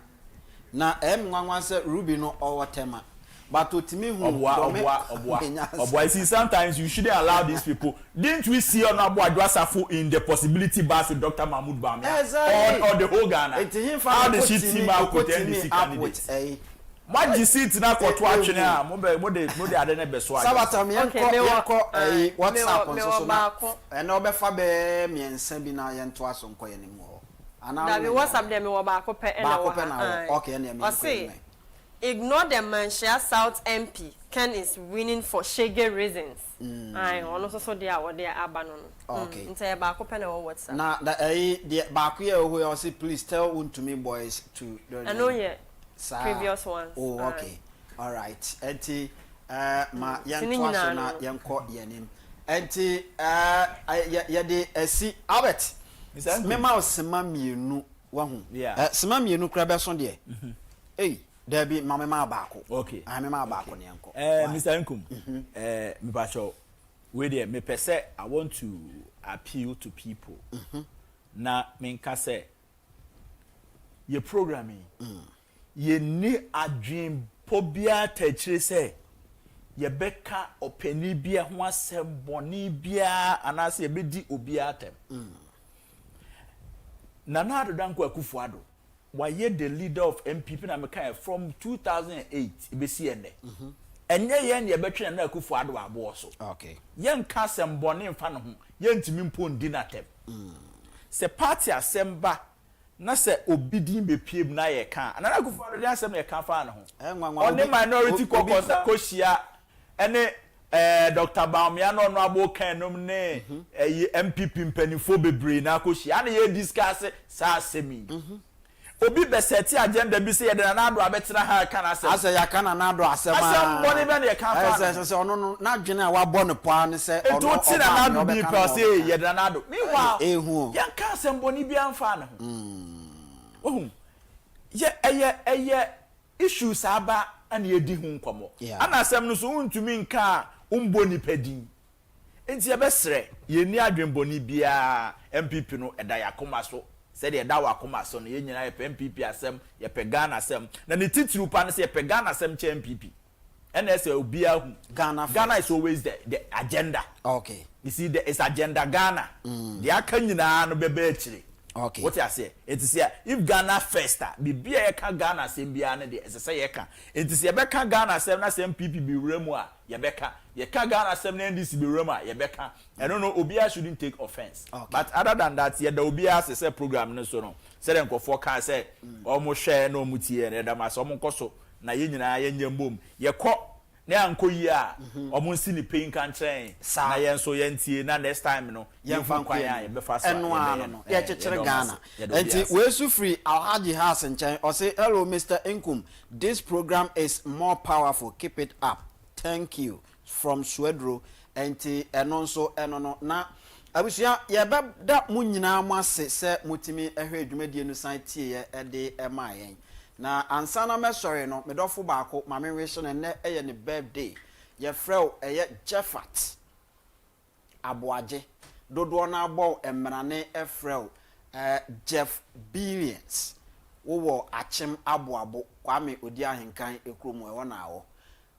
S1: Na Mwangwa say Ruby no over Tema. But to me who
S9: see, sometimes you shouldn't allow these people. Didn't we see Honorable Adwa Safo in the possibility bus with Dr. Mahmoud Bamia?
S1: Exactly.
S9: Or the whole Ghana? How did she team up with NDC candidates? What you see tonight for two actually? Mode adene beswa.
S1: Sabata mi enko WhatsApp so and obefa be miensa bi na yento asonko ye ni mo.
S13: Ana be WhatsApp dem wo ba ko pe
S1: na okay na mi.
S13: Ignore the Manchester South MP. Ken is winning for shaggy reasons. I also so they are abanon.
S1: Okay.
S13: Nte ba ko pe na WhatsApp.
S1: Na the ba ko ye who say please tell Untumi boys to
S13: I know yet. Previous ones.
S1: Oh, okay. All right. Enti ma yanto aso na yanko yanim. Enti yade esi Albert. Mema osema mienu wahu.
S9: Yeah.
S1: Sema mienu kra be so de. Eh, there be mama baako.
S9: Okay.
S1: Mama baako ne yanko.
S9: Mr. Nkum. Me pacho we there me pese I want to appeal to people. Na me nka say your programming. Ye ni adwin pobia tachire say ye beka opani bia ho asem boni bia anase ye bedi obi atem Nana Danko akufo-addo waye the leader of MPP na meka from 2008 ibesi ene enye ye ne ye betwe na akufo-addo abo so
S1: okay
S9: ye nka asem boni mfa no ho ye ntimi mpo ndi na tem se party asemba na se obidin be piem na ye kan anana akufo-addo dey asem ye kan fa na ho on the minority caucus ko hia ene Dr. Baumia no abo kan nom ne MPP mpanifo bebre na ko hia na ye discuss sa asemi obi beseti agenda bi se ye de na ado abetena ha kan asem
S1: ase ya kan na ado asema
S9: asem boni be na ye kan fa
S1: se ono na dwene a wa bo no po an se
S9: ono o ti na ado bi pa se ye de na ado meanwhile ehu yan kan asem boni bi anfa na ho ohun ye eye issues aba ana yedi hu nkomo ana asem no so untumi nka umbo nipedin enti ebesre ye ni adwenboni bia MPP no eda yakoma so said the dawa akoma so no ye nyina ye MPP asem ye pe Ghana asem na ne titiru pa no se ye pe Ghana asem che MPP and as obia hu Ghana is always the agenda.
S1: Okay,
S9: you see there is agenda Ghana the aka nyina no bebe akire.
S1: Okay,
S9: what you say it is here if Ghana first bibia ye ka Ghana asem bia na de ese ye ka it is ye be ka Ghana asem na MPP bi wremu a ye be ka ye ka Ghana asem na NDC bi wremu a ye be ka I don't know obia shouldn't take offense. Okay. But other than that ye da obia say program no so no say dem ko for can say almost share no mutie na da ma so mo koso na ye nyina ye nyambom ye ko na anko yi a omo nsi ni Pein kan train na ye nso ye ntie na next time no ye fan kwan ya ye be fa so
S1: eno no ye chechere Ghana enti we su free Alhaji House nchen o say hello Mr. Nkum, this program is more powerful, keep it up, thank you from Swedro enti eno nso eno no na abusia ye be da mu nyina mu ase se mutimi ehwe adwumadie no san tie ye de ema yen na ansana me sorry no me dofo baako ma me wish no ne eye ne birthday ye frɛw eye Jeffat Aboaje dodo na abɔ emrane efrɛw Jeff Billions wo achim aboabo Kwame odi ahenkan ekromu e wona awo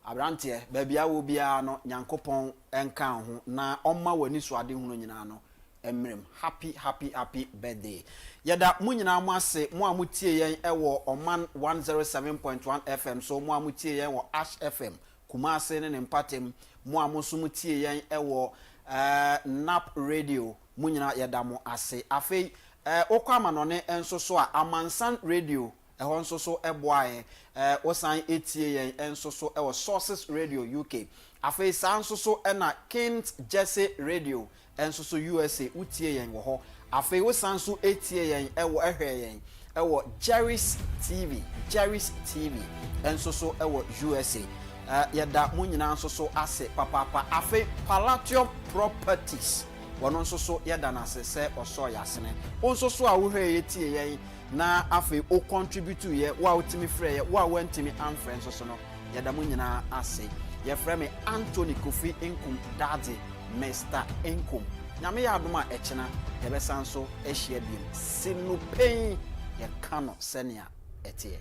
S1: abrante baabia wo bia no Nyankopɔn enkan ho na ɔma wani so ade hunu nyina no emrem happy birthday yada mu nyina mu ase mu amutie yen ewo Oman 107.1 FM so mu amutie yen wo Ash FM Kumase ne Mpatem mu amuso mutie yen ewo Nap Radio mu nyina yada mu ase afei okwa manone enso so a Amansan Radio ehon so so eboae osan etie yen enso so ewo Sources Radio UK afei san so so na Kent Jesse Radio enso so USA utie yen wo ho afei wo san so etie yen ewo ehwe yen ewo Jerry's TV enso so ewo USA yada mu nyina nso so ase papa afei Palladium Properties wono nso so yada na se oso yasene onso so a wo hwe etie yen na afei o contribute ye wa utimi frɛ ye wa wantimi amfrɛ nso so no yada mu nyina ase ye frɛ me Anthony Kofi Nkum Daddy Mr. Nkum nyame ya adoma echena ye besan so ehia biem sinu Pein ye kano senia etie